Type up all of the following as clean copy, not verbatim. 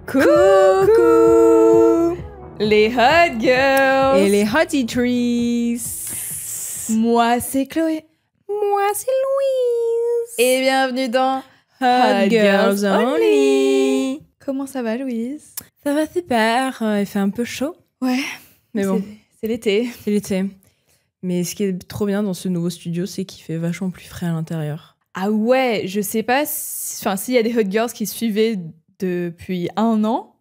Coucou les Hot Girls et les Hottie Trees. Moi c'est Chloé. Moi c'est Louise. Et bienvenue dans Hot Girls Only. Comment ça va Louise? Ça va super, il fait un peu chaud. Ouais. Mais bon. C'est l'été. C'est l'été. Mais ce qui est trop bien dans ce nouveau studio, c'est qu'il fait vachement plus frais à l'intérieur. Ah ouais, je sais pas s'il y a des Hot Girls qui suivaient depuis 1 an.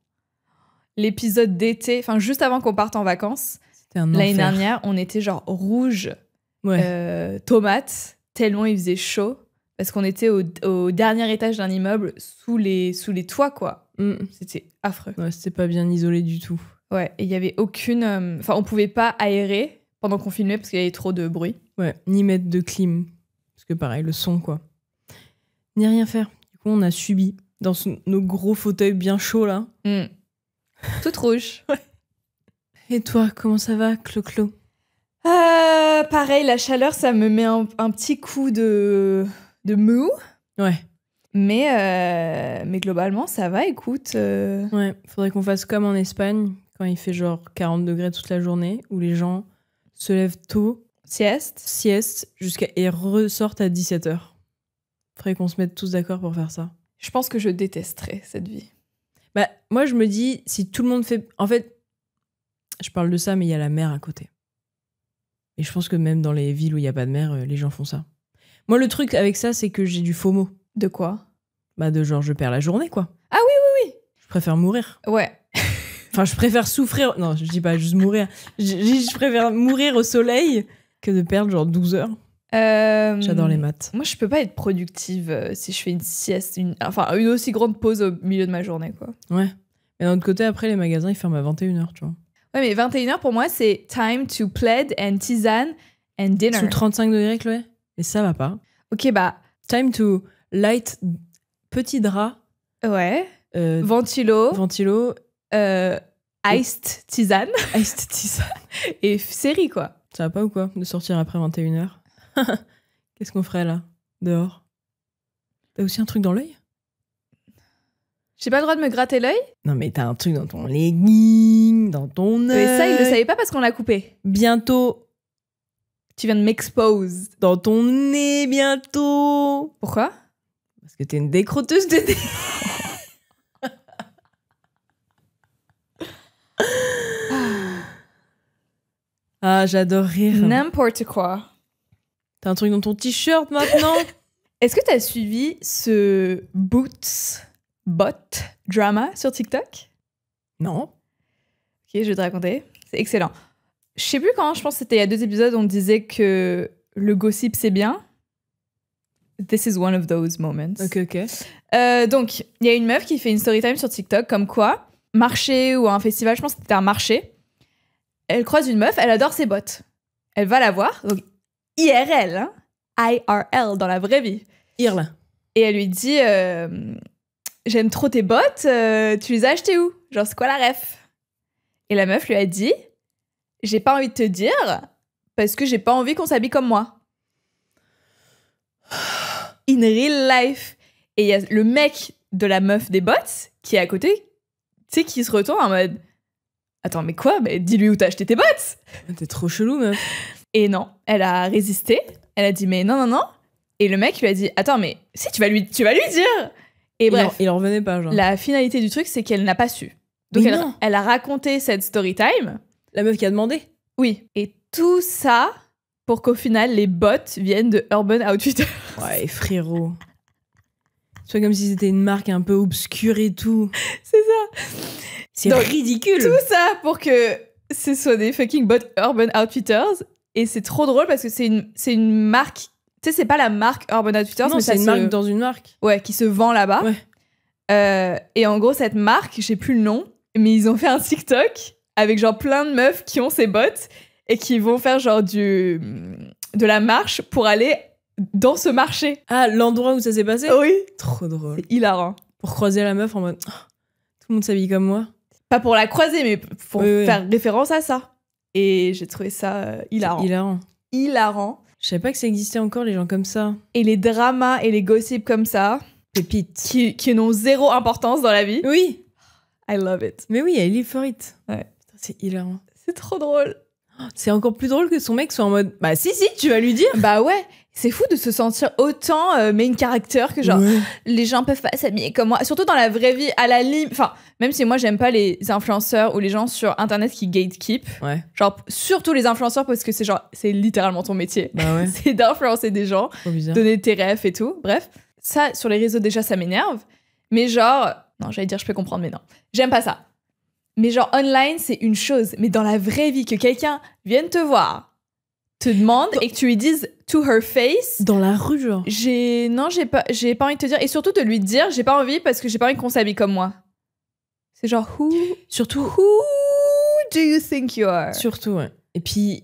L'épisode d'été, enfin juste avant qu'on parte en vacances, l'année dernière, on était genre rouge, tomate, tellement il faisait chaud, parce qu'on était au dernier étage d'un immeuble sous les toits, quoi. C'était affreux. Ouais, c'était pas bien isolé du tout. Ouais, et il y avait aucune... Enfin, on pouvait pas aérer pendant qu'on filmait parce qu'il y avait trop de bruit. Ouais, ni mettre de clim, parce que pareil, le son, quoi. Ni rien faire. Du coup, on a subi dans nos gros fauteuils bien chauds, là. Toute rouge. Ouais. Et toi, comment ça va, Clo-Clo? Pareil, la chaleur, ça me met un petit coup de mou. Ouais. Mais globalement, ça va, écoute. Ouais, faudrait qu'on fasse comme en Espagne, quand il fait genre 40 degrés toute la journée, où les gens se lèvent tôt, sieste, et ressortent à 17h. Faudrait qu'on se mette tous d'accord pour faire ça. Je pense que je détesterais cette vie. Bah, moi, je me dis, si tout le monde fait... En fait, je parle de ça, mais il y a la mer à côté. Et je pense que même dans les villes où il n'y a pas de mer, les gens font ça. Moi, le truc avec ça, c'est que j'ai du FOMO. De quoi? Bah, de genre, je perds la journée, quoi. Ah oui. Je préfère mourir. Ouais. Enfin, je préfère souffrir... Non, je dis pas juste mourir. Je préfère mourir au soleil que de perdre genre 12 heures. J'adore les maths. Moi, je peux pas être productive si je fais une sieste, une aussi grande pause au milieu de ma journée, quoi. Ouais. Mais d'un autre côté, après, les magasins, ils ferment à 21h, tu vois. Ouais, mais 21h, pour moi, c'est time to plaid and tisane and dinner. Sous 35 degrés, Chloé? Et ça va pas. Ok, bah... Time to light petit drap. Ouais. Ventilo. Iced tisane. Iced tisane. Et série, quoi. Ça va pas ou quoi, de sortir après 21h? Qu'est-ce qu'on ferait là, dehors? T'as aussi un truc dans l'œil? J'ai pas le droit de me gratter l'œil? Non mais t'as un truc dans ton legging, dans ton œil. Mais ça, il le savait pas parce qu'on l'a coupé. Bientôt. Tu viens de m'expose. Dans ton nez, bientôt. Pourquoi? Parce que t'es une décrotteuse de nez. Ah, j'adore rire. N'importe quoi. T'as un truc dans ton t-shirt maintenant? Est-ce que t'as suivi ce bot drama sur TikTok? Non. Ok, je vais te raconter. C'est excellent. Je sais plus quand, je pense que c'était il y a 2 épisodes, on disait que le gossip c'est bien. This is one of those moments. Ok. Donc, il y a une meuf qui fait une story time sur TikTok, comme quoi, marché ou un festival, je pense que c'était un marché. Elle croise une meuf, elle adore ses bottes. Elle va la voir, donc IRL, hein, IRL, dans la vraie vie. IRL. Et elle lui dit j'aime trop tes bottes, tu les as achetées où? Genre, c'est quoi la ref? Et la meuf lui a dit j'ai pas envie de te dire parce que j'ai pas envie qu'on s'habille comme moi. In real life. Et il y a le mec de la meuf des bottes qui est à côté, tu sais, qui se retourne en mode attends, mais quoi? Mais dis-lui où t'as acheté tes bottes! T'es trop chelou, meuf. Et non, elle a résisté. Elle a dit mais non. Et le mec lui a dit attends, mais si, tu vas lui dire! Et bref. Il en revenait pas, genre. La finalité du truc, c'est qu'elle n'a pas su. Donc elle a raconté cette story time. La meuf qui a demandé? Oui. Et tout ça pour qu'au final, les bots viennent de Urban Outfitters. Ouais, frérot. C'est comme si c'était une marque un peu obscure et tout. C'est ça. C'est donc, ridicule. Tout ça pour que ce soit des fucking bots Urban Outfitters. Et c'est trop drôle parce que c'est une marque... Tu sais, c'est pas la marque Urban Outfitters, non, mais c'est une marque dans une marque. Ouais, qui se vend là-bas. Ouais. Et en gros, cette marque, je sais plus le nom, mais ils ont fait un TikTok avec genre plein de meufs qui ont ces bottes et qui vont faire genre de la marche pour aller dans ce marché. Ah, l'endroit où ça s'est passé? Oui. Trop drôle. C'est hilarant. Pour croiser la meuf en mode oh, tout le monde s'habille comme moi. Pas pour la croiser, mais pour faire référence à ça. Et j'ai trouvé ça hilarant. Hilarant. Je savais pas que ça existait encore, les gens comme ça. Et les dramas et les gossips comme ça. pépites. Qui n'ont zéro importance dans la vie. Oui. I love it. Mais oui, elle live for it. Ouais. Putain, c'est hilarant. C'est trop drôle. C'est encore plus drôle que son mec soit en mode bah si, tu vas lui dire. Bah ouais. C'est fou de se sentir autant main character que genre les gens peuvent pas s'habiller comme moi. Surtout dans la vraie vie, à la limite. Enfin, même si moi j'aime pas les influenceurs ou les gens sur internet qui gatekeep. Ouais. Genre, surtout les influenceurs parce que c'est littéralement ton métier. Bah ouais. C'est d'influencer des gens, donner tes refs et tout. Bref, ça sur les réseaux déjà ça m'énerve. Mais genre, non, j'allais dire je peux comprendre, mais non. J'aime pas ça. Mais genre online c'est une chose. Mais dans la vraie vie, que quelqu'un vienne te voir, te demande et que tu lui dises to her face dans la rue genre j'ai pas envie de te dire et surtout de lui dire j'ai pas envie parce que j'ai pas envie qu'on s'habille comme moi. C'est genre who do you think you are? Surtout ouais. Et puis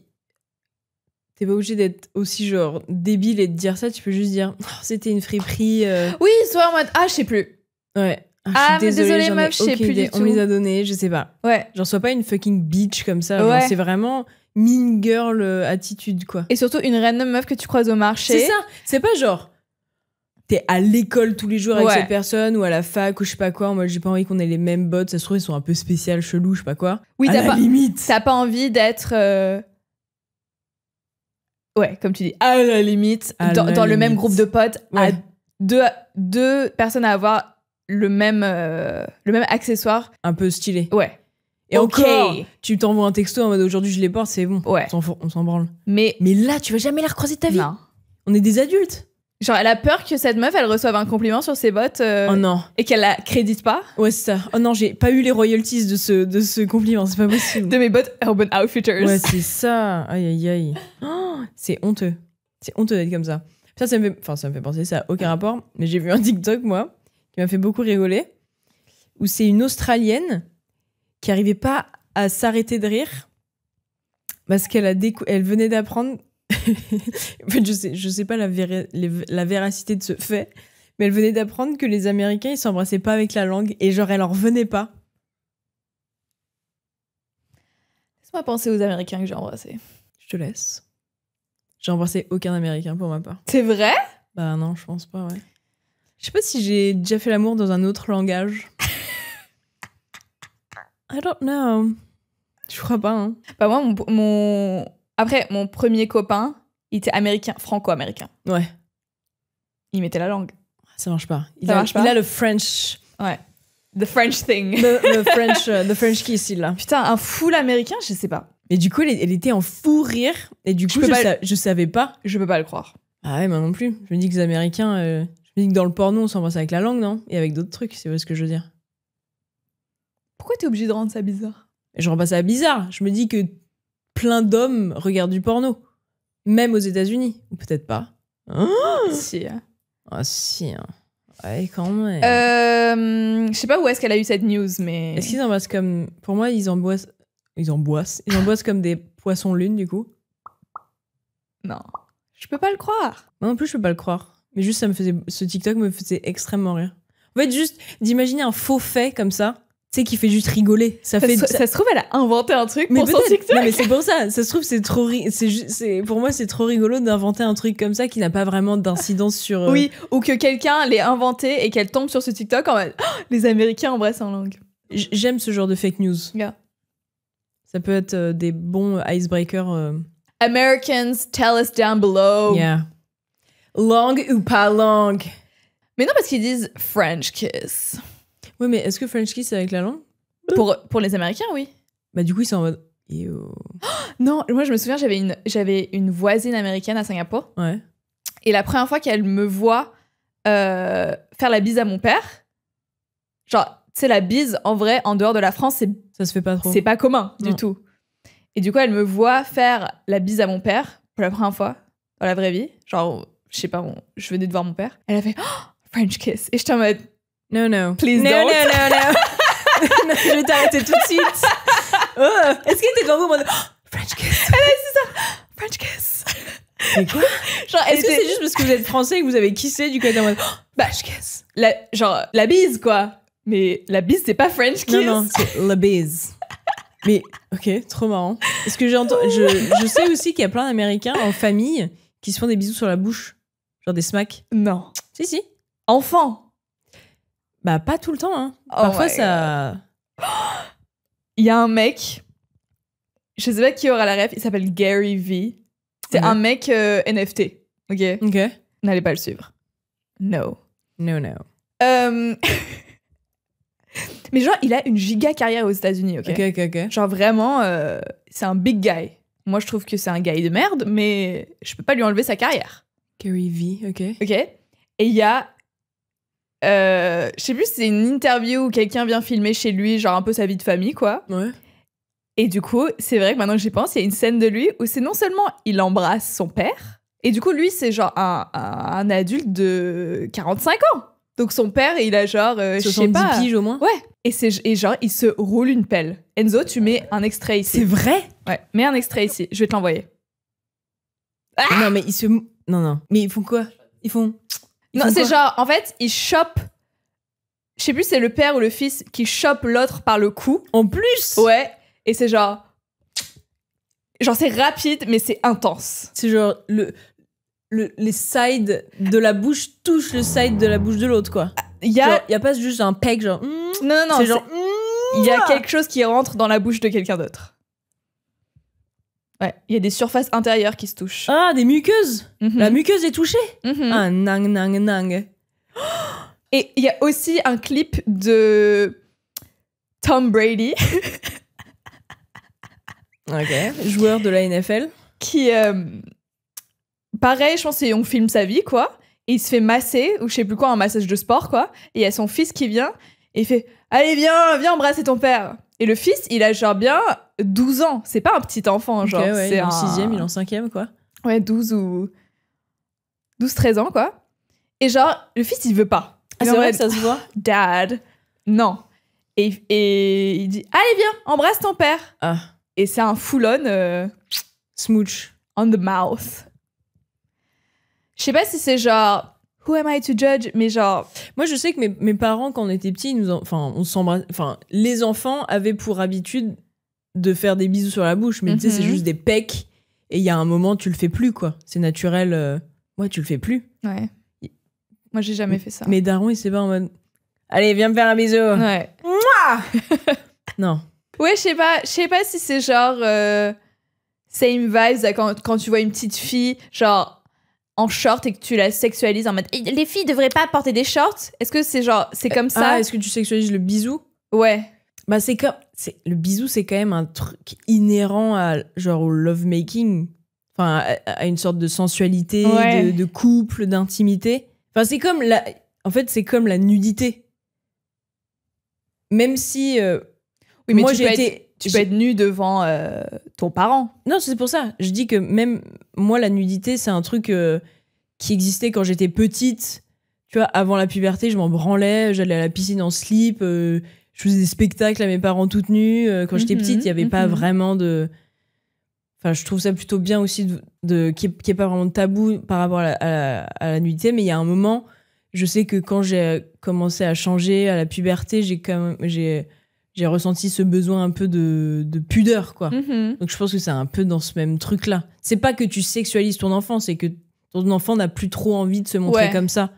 t'es pas obligé d'être aussi genre débile et de dire ça, tu peux juste dire oh, c'était une friperie oui, soit en mode je sais plus. Ouais. Ah, mais désolé meuf, je sais plus du tout. On me les a donnés, je sais pas. Ouais. Genre sois pas une fucking bitch comme ça, ouais. C'est vraiment mean girl attitude quoi. Et surtout une random meuf que tu croises au marché. C'est ça, c'est pas genre t'es à l'école tous les jours avec cette personne ou à la fac ou je sais pas quoi, moi j'ai pas envie qu'on ait les mêmes bottes, ça se trouve ils sont un peu spéciales, chelous, je sais pas quoi. Oui, limite. T'as pas envie d'être ouais, comme tu dis, à la limite, dans le même groupe de potes, à deux personnes à avoir le même accessoire. Un peu stylé. Ouais. Et encore, tu t'envoies un texto en mode aujourd'hui je les porte, c'est bon. Ouais. On s'en branle. Mais là, tu vas jamais la recroiser de ta vie. Non. On est des adultes. Genre, elle a peur que cette meuf, elle reçoive un compliment sur ses bottes. Oh non. Et qu'elle la crédite pas. Ouais, c'est ça. Oh non, j'ai pas eu les royalties de ce compliment, c'est pas possible. De mes bottes Urban Outfitters. Ouais, c'est ça. Aïe, aïe, aïe. Oh, c'est honteux. C'est honteux d'être comme ça. Ça me fait penser, ça a aucun rapport. Mais j'ai vu un TikTok, moi, qui m'a fait beaucoup rigoler, où c'est une Australienne qui arrivait pas à s'arrêter de rire parce qu'elle elle venait d'apprendre en fait, je sais pas la véracité de ce fait, mais elle venait d'apprendre que les Américains ils s'embrassaient pas avec la langue et genre elle en revenait pas. Laisse-moi penser aux Américains que j'ai embrassés. Je te laisse. J'ai embrassé aucun Américain pour ma part. C'est vrai? Bah non, je pense pas, ouais. Je sais pas si j'ai déjà fait l'amour dans un autre langage. I don't know. Je crois pas, hein. Bah moi, mon premier copain, il était américain, franco-américain. Ouais. Il mettait la langue. Ça marche pas. Il a le French. Ouais. The French thing. The French kiss, il a. Putain, un full américain, je sais pas. Mais du coup, elle était en fou rire. Et du coup, je savais pas. Je peux pas le croire. Ah ouais, moi non plus. Je me dis que les Américains... je me dis que dans le porno, on s'embrasse avec la langue, non? Et avec d'autres trucs, c'est ce que je veux dire. Pourquoi t'es obligé de rendre ça bizarre? Je rends pas ça bizarre. Je me dis que plein d'hommes regardent du porno. Même aux États-Unis. Ou peut-être pas. Si. Ah si. Hein. Ouais, quand même. Je sais pas où est-ce qu'elle a eu cette news, mais... Est-ce qu'ils embrassent comme... Pour moi, ils embrassent comme des poissons lunes, du coup. Non. Je peux pas le croire. Moi non plus, je peux pas le croire. Mais juste, ce TikTok me faisait extrêmement rire. En fait, juste d'imaginer un faux fait comme ça, tu sais, qui fait juste rigoler. Ça se trouve, elle a inventé un truc pour son TikTok. Non, mais c'est pour ça. Ça se trouve, pour moi, c'est trop rigolo d'inventer un truc comme ça qui n'a pas vraiment d'incidence sur... Oui, ou que quelqu'un l'ait inventé et qu'elle tombe sur ce TikTok en mode les Américains embrassent en langue. J'aime ce genre de fake news. Yeah. Ça peut être des bons icebreakers. Americans, tell us down below. Yeah. Langue ou pas langue? Mais non, parce qu'ils disent French kiss. Oui, mais est-ce que French kiss c'est avec la langue? Pour les Américains, oui. Bah du coup, ils sont en mode... Ew. Non, moi je me souviens, j'avais une voisine américaine à Singapour. Ouais. Et la première fois qu'elle me voit faire la bise à mon père, genre, tu sais, la bise, en vrai, en dehors de la France, ça se fait pas trop. C'est pas commun du tout. Et du coup, elle me voit faire la bise à mon père pour la première fois dans la vraie vie. Genre, je sais pas, je venais de voir mon père. Elle a fait French kiss. Et j'étais en mode No. Please no, don't. No. Je vais t'arrêter tout de suite. Est-ce qu'elle était devant vous en mode French kiss? Elle a dit ça. French kiss. Mais quoi? Genre, est-ce que c'est juste parce que vous êtes français et que vous avez kissé du coup elle était en mode French kiss? La bise, quoi. Mais la bise, c'est pas French kiss. Non, c'est la bise. Mais, ok, trop marrant. Est-ce que je sais aussi qu'il y a plein d'Américains en famille qui se font des bisous sur la bouche. Genre des smacks. Non. Si. Enfant. Bah, pas tout le temps, hein. Parfois, ça... Il y a un mec, je sais pas qui aura la ref, il s'appelle Gary V. C'est un mec NFT, ok? N'allez pas le suivre. No. Mais genre, il a une giga carrière aux États-Unis, ok? Genre vraiment, c'est un big guy. Moi, je trouve que c'est un guy de merde, mais je peux pas lui enlever sa carrière. Gary V, ok. Et il y a... je sais plus si c'est une interview où quelqu'un vient filmer chez lui, genre un peu sa vie de famille, quoi. Ouais. Et du coup, c'est vrai que maintenant que j'y pense, il y a une scène de lui où c'est non seulement il embrasse son père, et du coup, lui, c'est genre un adulte de 45 ans. Donc son père, il a genre, je sais pas... 70 piges au moins. Ouais. Et genre, il se roule une pelle. Enzo, tu mets un extrait ici. C'est vrai? Ouais, mets un extrait ici. Je vais te l'envoyer. Non, mais ils se... Non. Mais ils font quoi? Ils font c'est genre, en fait, ils chopent... Je sais plus si c'est le père ou le fils qui chope l'autre par le cou. En plus? Ouais. Et c'est genre... Genre, c'est rapide, mais c'est intense. C'est genre, les sides de la bouche touchent le side de la bouche de l'autre, quoi. Il y a pas juste un peg, genre... Non. C'est genre... Il y a quelque chose qui rentre dans la bouche de quelqu'un d'autre. Ouais, il y a des surfaces intérieures qui se touchent. Ah, des muqueuses. La muqueuse est touchée. Ah, nang. Et il y a aussi un clip de Tom Brady. Joueur de la NFL. Qui, pareil, je pense qu'on filme sa vie, quoi. Et il se fait masser, ou je sais plus quoi, un massage de sport, quoi. Et il y a son fils qui vient, et il fait « Allez, viens embrasser ton père !» Et le fils, il a genre bien 12 ans. C'est pas un petit enfant, genre. Ouais, c'est il est en 6e, il est en 5e, quoi. Ouais, 12-13 ans, quoi. Et genre, le fils, il veut pas. Ah, c'est vrai que ça se voit? Dad, non. Et il dit « Allez, viens, embrasse ton père !» Et c'est un full-on... smooch. On the mouth. Je sais pas si c'est genre... Who am I to judge? Mais genre... Moi, je sais que mes parents, quand on était petits, on s'embrasse... Enfin, les enfants avaient pour habitude de faire des bisous sur la bouche. Mais tu sais, c'est juste des pecs. Et il y a un moment, tu le fais plus, quoi. C'est naturel. Ouais, tu le fais plus. Ouais. Moi, j'ai jamais fait ça. Mais daron, il s'est pas en mode... Allez, viens me faire un bisou. Ouais. Mouah. Non. Ouais, je sais pas si c'est genre... same vibes quand tu vois une petite fille, genre... en short et que tu la sexualises en mode les filles devraient pas porter des shorts. Est-ce que c'est genre c'est comme ça? Ah, est-ce que tu sexualises le bisou? Ouais. Bah le bisou, c'est quand même un truc inhérent à genre au lovemaking, enfin à une sorte de sensualité, de couple, d'intimité. Enfin c'est comme c'est comme la nudité. Même si oui, mais moi tu peux être nu devant ton parent. Non, c'est pour ça. Je dis que même moi, la nudité, c'est un truc qui existait quand j'étais petite. Tu vois, avant la puberté, je m'en branlais. J'allais à la piscine en slip. Je faisais des spectacles à mes parents toutes nues. Quand j'étais petite, il n'y avait pas vraiment de... Enfin, je trouve ça plutôt bien aussi qu'il n'y ait pas vraiment de tabou par rapport à la nudité. Mais il y a un moment, je sais que quand j'ai commencé à changer à la puberté, j'ai ressenti ce besoin un peu de pudeur, quoi. Donc je pense que c'est un peu dans ce même truc-là. C'est pas que tu sexualises ton enfant, c'est que ton enfant n'a plus trop envie de se montrer comme ça.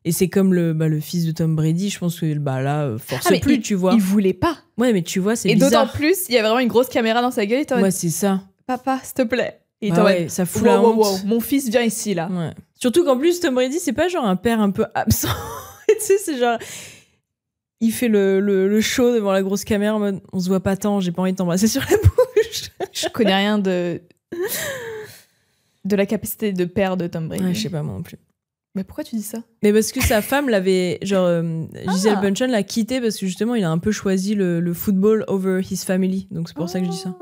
Et c'est comme le fils de Tom Brady, je pense que là, force plus, tu vois. Il voulait pas. Ouais, mais tu vois, c'est bizarre. Et d'autant plus, il y a vraiment une grosse caméra dans sa gueule. Ouais, c'est ça. Papa, s'il te plaît. Et ça fout la honte. Wow, mon fils vient ici, là. Ouais. Surtout qu'en plus, Tom Brady, c'est pas genre un père un peu absent. Tu sais, c'est genre... Il fait le show devant la grosse caméra en mode on se voit pas tant, j'ai pas envie de t'embrasser sur la bouche. Je connais rien de la capacité de père de Tom Brady. Ouais, je sais pas moi non plus. Mais pourquoi tu dis ça? Mais parce que sa femme l'avait, genre Gisele Bündchen l'a quitté parce que justement il a un peu choisi le football over his family, donc c'est pour ça que je dis ça.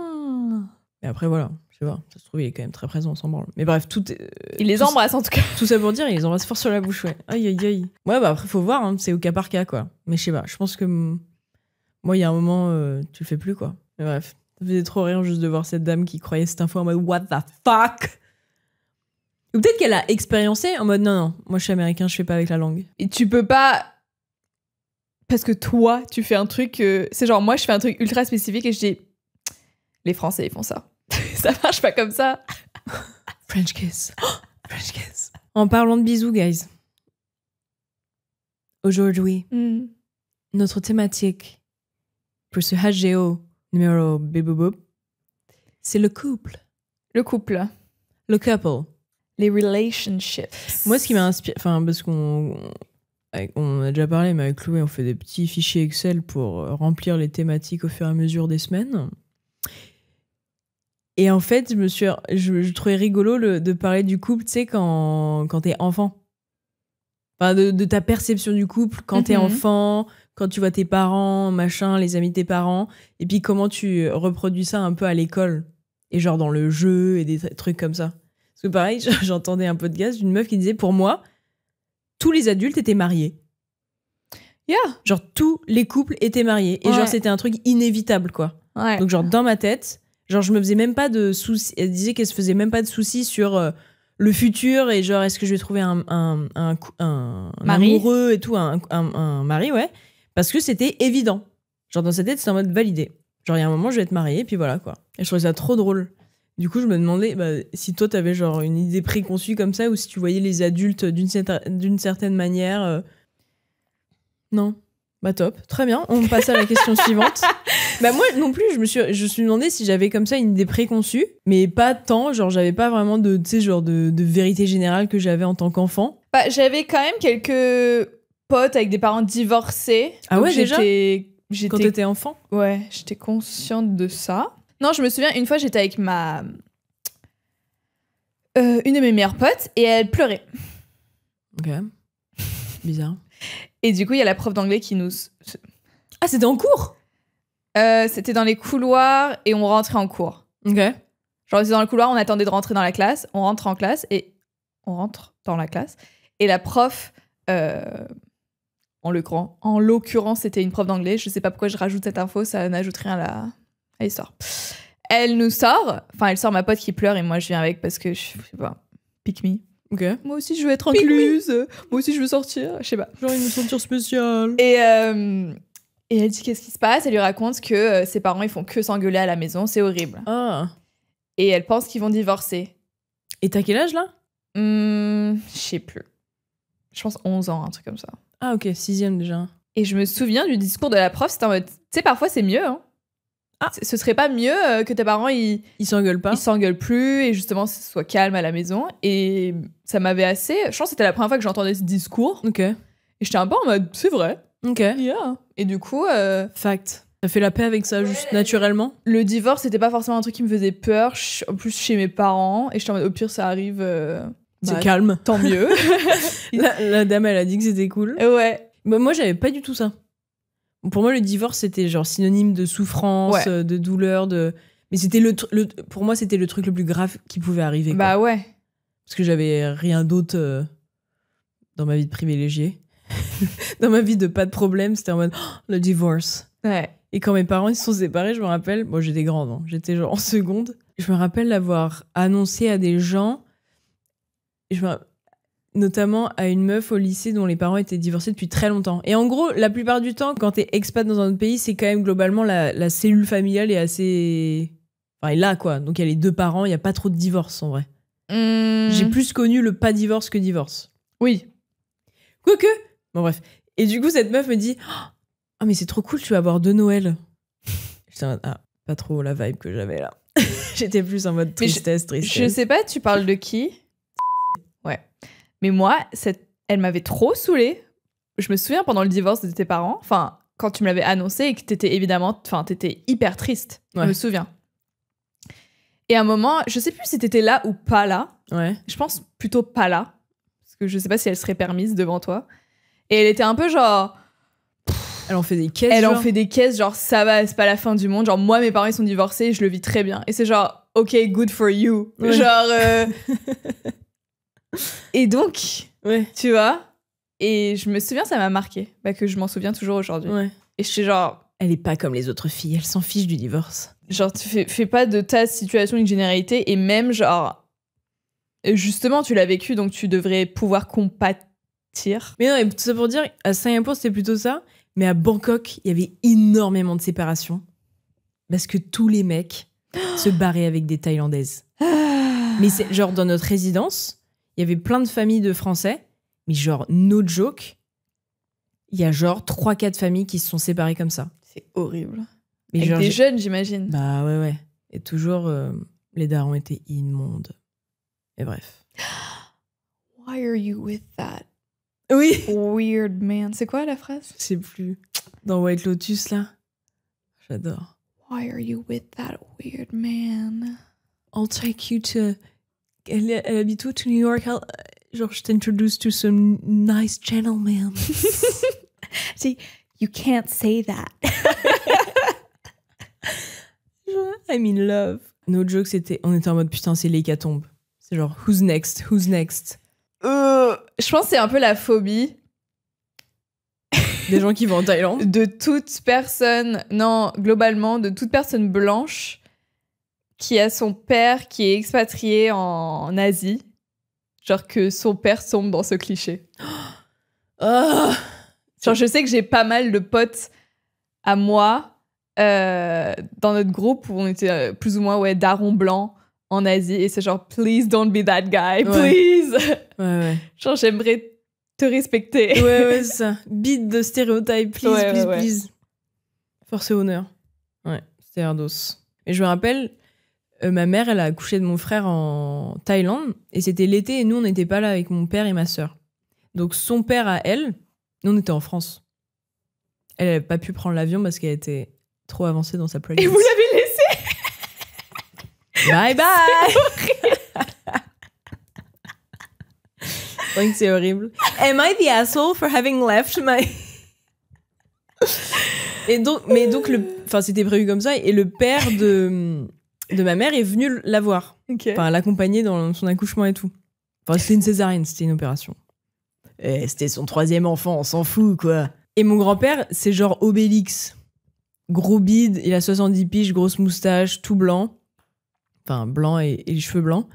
Et après voilà, je sais pas, ça se trouve il est quand même très présent, on s'en branle. Mais bref, il les embrasse en tout cas. Tout ça pour dire, il les embrasse fort sur la bouche, ouais. Aïe aïe aïe. Ouais, bah après faut voir, hein, c'est au cas par cas quoi. Mais je sais pas, je pense que moi il y a un moment tu le fais plus quoi. Mais bref, ça faisait trop rire juste de voir cette dame qui croyait cette info en mode what the fuck. Ou peut-être qu'elle a expériencé en mode non, moi je suis américain, je fais pas avec la langue. Et tu peux pas. Parce que toi, tu fais un truc. C'est genre, moi je fais un truc ultra spécifique et je dis les Français ils font ça. Ça marche pas comme ça. French kiss. French kiss. En parlant de bisous, guys. Aujourd'hui, notre thématique pour ce HGO numéro Biboubou, c'est le couple. Le couple. Le couple. Les relationships. Moi, ce qui m'a inspiré... Enfin, parce qu'on a déjà parlé, mais avec Chloé, on fait des petits fichiers Excel pour remplir les thématiques au fur et à mesure des semaines. Et en fait, je trouvais rigolo de parler du couple, tu sais, quand t'es enfant. Enfin, de ta perception du couple quand t'es enfant, quand tu vois tes parents, machin, les amis de tes parents, et puis comment tu reproduis ça un peu à l'école, et genre dans le jeu, et des trucs comme ça. Parce que pareil, j'entendais un podcast d'une meuf qui disait, pour moi, tous les adultes étaient mariés. Yeah. Genre, tous les couples étaient mariés. Et genre, c'était un truc inévitable, quoi. Ouais. Donc genre, dans ma tête, genre, je me faisais même pas de soucis. Elle disait qu'elle se faisait même pas de soucis sur le futur et genre, est-ce que je vais trouver un amoureux et tout, un mari, ouais. Parce que c'était évident. Genre, dans sa tête, c'était en mode validé. Genre, il y a un moment, je vais être mariée, et puis voilà, quoi. Et je trouvais ça trop drôle. Du coup, je me demandais si toi, t'avais genre une idée préconçue comme ça, ou si tu voyais les adultes d'une certaine manière. Non. Bah top, très bien. On passe à la question suivante. Bah moi non plus, je me suis demandé si j'avais comme ça une idée préconçue, mais pas tant, genre j'avais pas vraiment de, tu sais, genre de vérité générale que j'avais en tant qu'enfant. Bah, j'avais quand même quelques potes avec des parents divorcés. Ah ouais, déjà Quand t'étais enfant? Ouais, j'étais consciente de ça. Non, je me souviens, une fois, j'étais avec une de mes meilleures potes et elle pleurait. Ok. Bizarre. Et du coup, il y a la prof d'anglais qui nous... Ah, c'était en cours? C'était dans les couloirs et on rentrait en cours. Ok. Genre, c'était dans le couloir, on attendait de rentrer dans la classe, on rentre en classe et on rentre dans la classe. Et la prof, en l'occurrence, c'était une prof d'anglais. Je sais pas pourquoi je rajoute cette info, ça n'ajoute rien à l'histoire. Elle nous sort, enfin, elle sort ma pote qui pleure et moi je viens avec parce que je sais pas, pick me. Ok. Moi aussi je veux être incluse, moi aussi je veux sortir, je sais pas. Genre une sentir spéciale. Et elle dit qu'est-ce qui se passe, elle lui raconte que ses parents ils font que s'engueuler à la maison, c'est horrible. Ah. Et elle pense qu'ils vont divorcer. Et t'as quel âge là? Je sais plus. Je pense 11 ans, un truc comme ça. Ah ok, 6e déjà. Et je me souviens du discours de la prof, c'était en mode, tu sais, parfois c'est mieux, hein. Ah. Ce serait pas mieux que tes parents, ils s'engueulent pas? Ils s'engueulent plus et justement, ce soit calme à la maison. Et ça m'avait assez... Je pense que c'était la première fois que j'entendais ce discours. Ok. Et j'étais un peu en mode, c'est vrai. Ok. Yeah. Et du coup... Fact. T'as fait la paix avec ça juste naturellement? Le divorce, c'était pas forcément un truc qui me faisait peur. En plus, chez mes parents. Et j'étais en mode, au pire, ça arrive... c'est calme. Tant mieux. la dame, elle a dit que c'était cool. Ouais. Bah, moi, j'avais pas du tout ça. Pour moi, le divorce, c'était genre synonyme de souffrance, de douleur, mais c'était pour moi, c'était le truc le plus grave qui pouvait arriver. Bah quoi. ouais. Parce que j'avais rien d'autre dans ma vie de privilégiée. Dans ma vie de pas de problème, c'était en mode le divorce. Ouais. Et quand mes parents ils se sont séparés, je me rappelle, moi j'étais grande, hein, j'étais genre en seconde. Je me rappelle l'avoir annoncé à des gens. Notamment à une meuf au lycée dont les parents étaient divorcés depuis très longtemps. Et en gros, la plupart du temps, quand t'es expat dans un autre pays, c'est quand même globalement la cellule familiale est assez... Enfin, elle est là, quoi. Donc il y a les deux parents, il n'y a pas trop de divorce, en vrai. J'ai plus connu le pas divorce que divorce. Oui. Quoique... Bon, bref. Et du coup, cette meuf me dit « Ah, mais c'est trop cool, tu vas avoir 2 Noëls. » J'étais en mode « Ah, pas trop la vibe que j'avais là. » J'étais plus en mode tristesse. Je sais pas, tu parles de qui? Ouais. Mais moi, elle m'avait trop saoulée. Je me souviens pendant le divorce de tes parents, enfin, quand tu me l'avais annoncé et que t'étais hyper triste. Ouais. Je me souviens. Et à un moment, je sais plus si t'étais là ou pas là. Ouais. Je pense plutôt pas là. Parce que je sais pas si elle serait permise devant toi. Et elle était un peu genre... Elle en fait des caisses. Elle en fait des caisses, genre ça va, c'est pas la fin du monde. Genre moi, mes parents ils sont divorcés, je le vis très bien. Et c'est genre, ok, good for you. Ouais. Genre... Et donc, tu vois, et je me souviens, ça m'a marqué, que je m'en souviens toujours aujourd'hui. Ouais. Et je suis genre... Elle est pas comme les autres filles, elle s'en fiche du divorce. Genre, tu fais pas de ta situation une généralité, et même genre... Justement, tu l'as vécu, donc tu devrais pouvoir compatir. Mais non, et tout ça pour dire, à Singapour, c'était plutôt ça, mais à Bangkok, il y avait énormément de séparations. Parce que tous les mecs se barraient avec des Thaïlandaises. Mais c'est genre, dans notre résidence... Il y avait plein de familles de Français, mais genre, no joke, il y a genre 3-4 familles qui se sont séparées comme ça. C'est horrible. Mais avec genre, des jeunes, j'imagine. Bah ouais. Et toujours, les darons étaient immondes. Et bref. Why are you with that Oui. weird man? C'est quoi la phrase? Je sais plus. Dans White Lotus, là. J'adore. Why are you with that weird man? I'll take you to... Elle habite où? To New York. Genre, je t'introduce to some nice gentleman. See, you can't say that. I'm in love. Notre joke, on était en mode putain, c'est l'hécatombe. C'est genre, who's next? Je pense que c'est un peu la phobie. Des gens qui vont en Thaïlande. De toute personne, non, globalement, de toute personne blanche qui a son père qui est expatrié en Asie. Genre que son père tombe dans ce cliché. Oh. Genre, je sais que j'ai pas mal de potes à moi dans notre groupe où on était plus ou moins darons blancs en Asie et c'est genre please don't be that guy, please. Ouais. Genre j'aimerais te respecter. Ouais, c'est ça. Beat the stereotype, please. Force et honneur. Ouais, c'était Erdos. Et je me rappelle, ma mère, elle a accouché de mon frère en Thaïlande et c'était l'été et nous, on n'était pas là avec mon père et ma sœur. Donc son père à elle, nous, on était en France. Elle n'avait pas pu prendre l'avion parce qu'elle était trop avancée dans sa pregnancy. Et vous l'avez laissé? Bye bye. Donc c'est horrible. Am I the asshole for having left my... Et donc, c'était prévu comme ça et le père de ma mère est venu la voir. Okay. Enfin, l'accompagner dans son accouchement et tout. Enfin, c'était une césarienne, c'était une opération. Et c'était son 3e enfant, on s'en fout, quoi. Et mon grand-père, c'est genre Obélix. Gros bide, il a 70 piges, grosse moustache, tout blanc. Enfin, blanc et les cheveux blancs.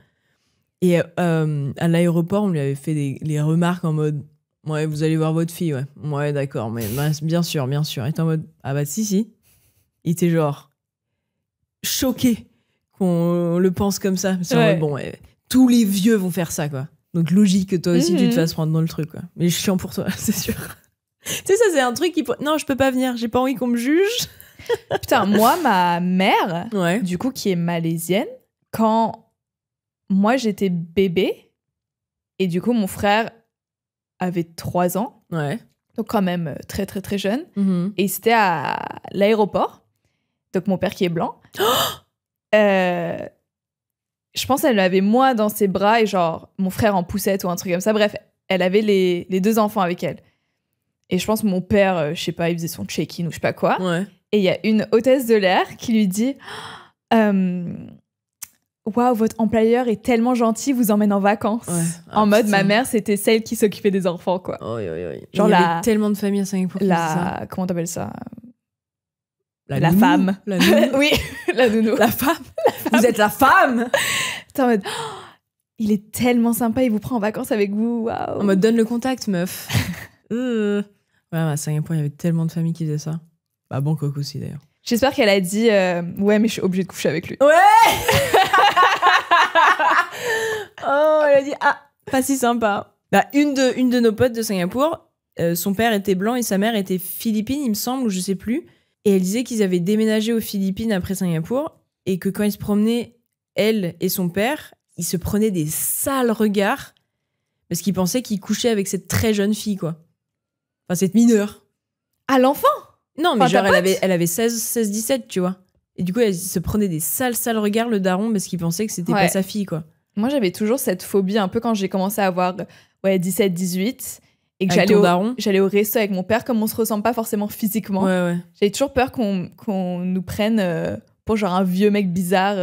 Et à l'aéroport, on lui avait fait les remarques en mode « Ouais, vous allez voir votre fille, ouais. Ouais, d'accord, mais bien sûr. » Il était en mode « Ah bah si. » Il était genre choqué qu'on le pense comme ça. C'est en mode, bon, tous les vieux vont faire ça, quoi. Donc logique que toi aussi, tu te fasses prendre dans le truc, quoi. Mais je suis chiant pour toi, c'est sûr. Tu sais, ça, c'est un truc qui... Non, je peux pas venir, j'ai pas envie qu'on me juge. Putain, moi, ma mère, du coup, qui est malaisienne, quand moi, j'étais bébé, et du coup, mon frère avait 3 ans, donc quand même très, très, très jeune, et c'était à l'aéroport, donc mon père qui est blanc, je pense qu'elle avait moi dans ses bras, et genre, mon frère en poussette ou un truc comme ça, bref, elle avait les 2 enfants avec elle. Et je pense que mon père, je sais pas, il faisait son check-in ou je sais pas quoi. Et il y a une hôtesse de l'air qui lui dit Waouh, votre employeur est tellement gentil, vous emmène en vacances. En mode, ma mère, c'était celle qui s'occupait des enfants, quoi. Genre, il y avait tellement de familles à Singapour. Comment t'appelles ça? La femme. La nounou. Oui, la nounou. La femme. Vous êtes la femme. T'es en mode il est tellement sympa, il vous prend en vacances avec vous. Waouh. En mode, donne le contact, meuf. Ouais, à Singapour, il y avait tellement de familles qui faisaient ça. Bah, Bangkok aussi, d'ailleurs. J'espère qu'elle a dit ouais, mais je suis obligée de coucher avec lui. Ouais. Oh, elle a dit pas si sympa. Bah, une de nos potes de Singapour, son père était blanc et sa mère était philippine, il me semble, ou je sais plus. Et elle disait qu'ils avaient déménagé aux Philippines après Singapour et que quand ils se promenaient, elle et son père, ils se prenaient des sales regards parce qu'ils pensaient qu'ils couchaient avec cette très jeune fille, quoi. Enfin, cette mineure. À l'enfant? Non, mais genre, elle avait 16-17, tu vois. Et du coup, elle se prenait des sales regards, le daron, parce qu'il pensait que c'était pas sa fille, quoi. Moi, j'avais toujours cette phobie, un peu quand j'ai commencé à avoir 17-18, et que j'allais au resto avec mon père, comme on se ressemble pas forcément physiquement. J'avais toujours peur qu'on nous prenne pour genre un vieux mec bizarre,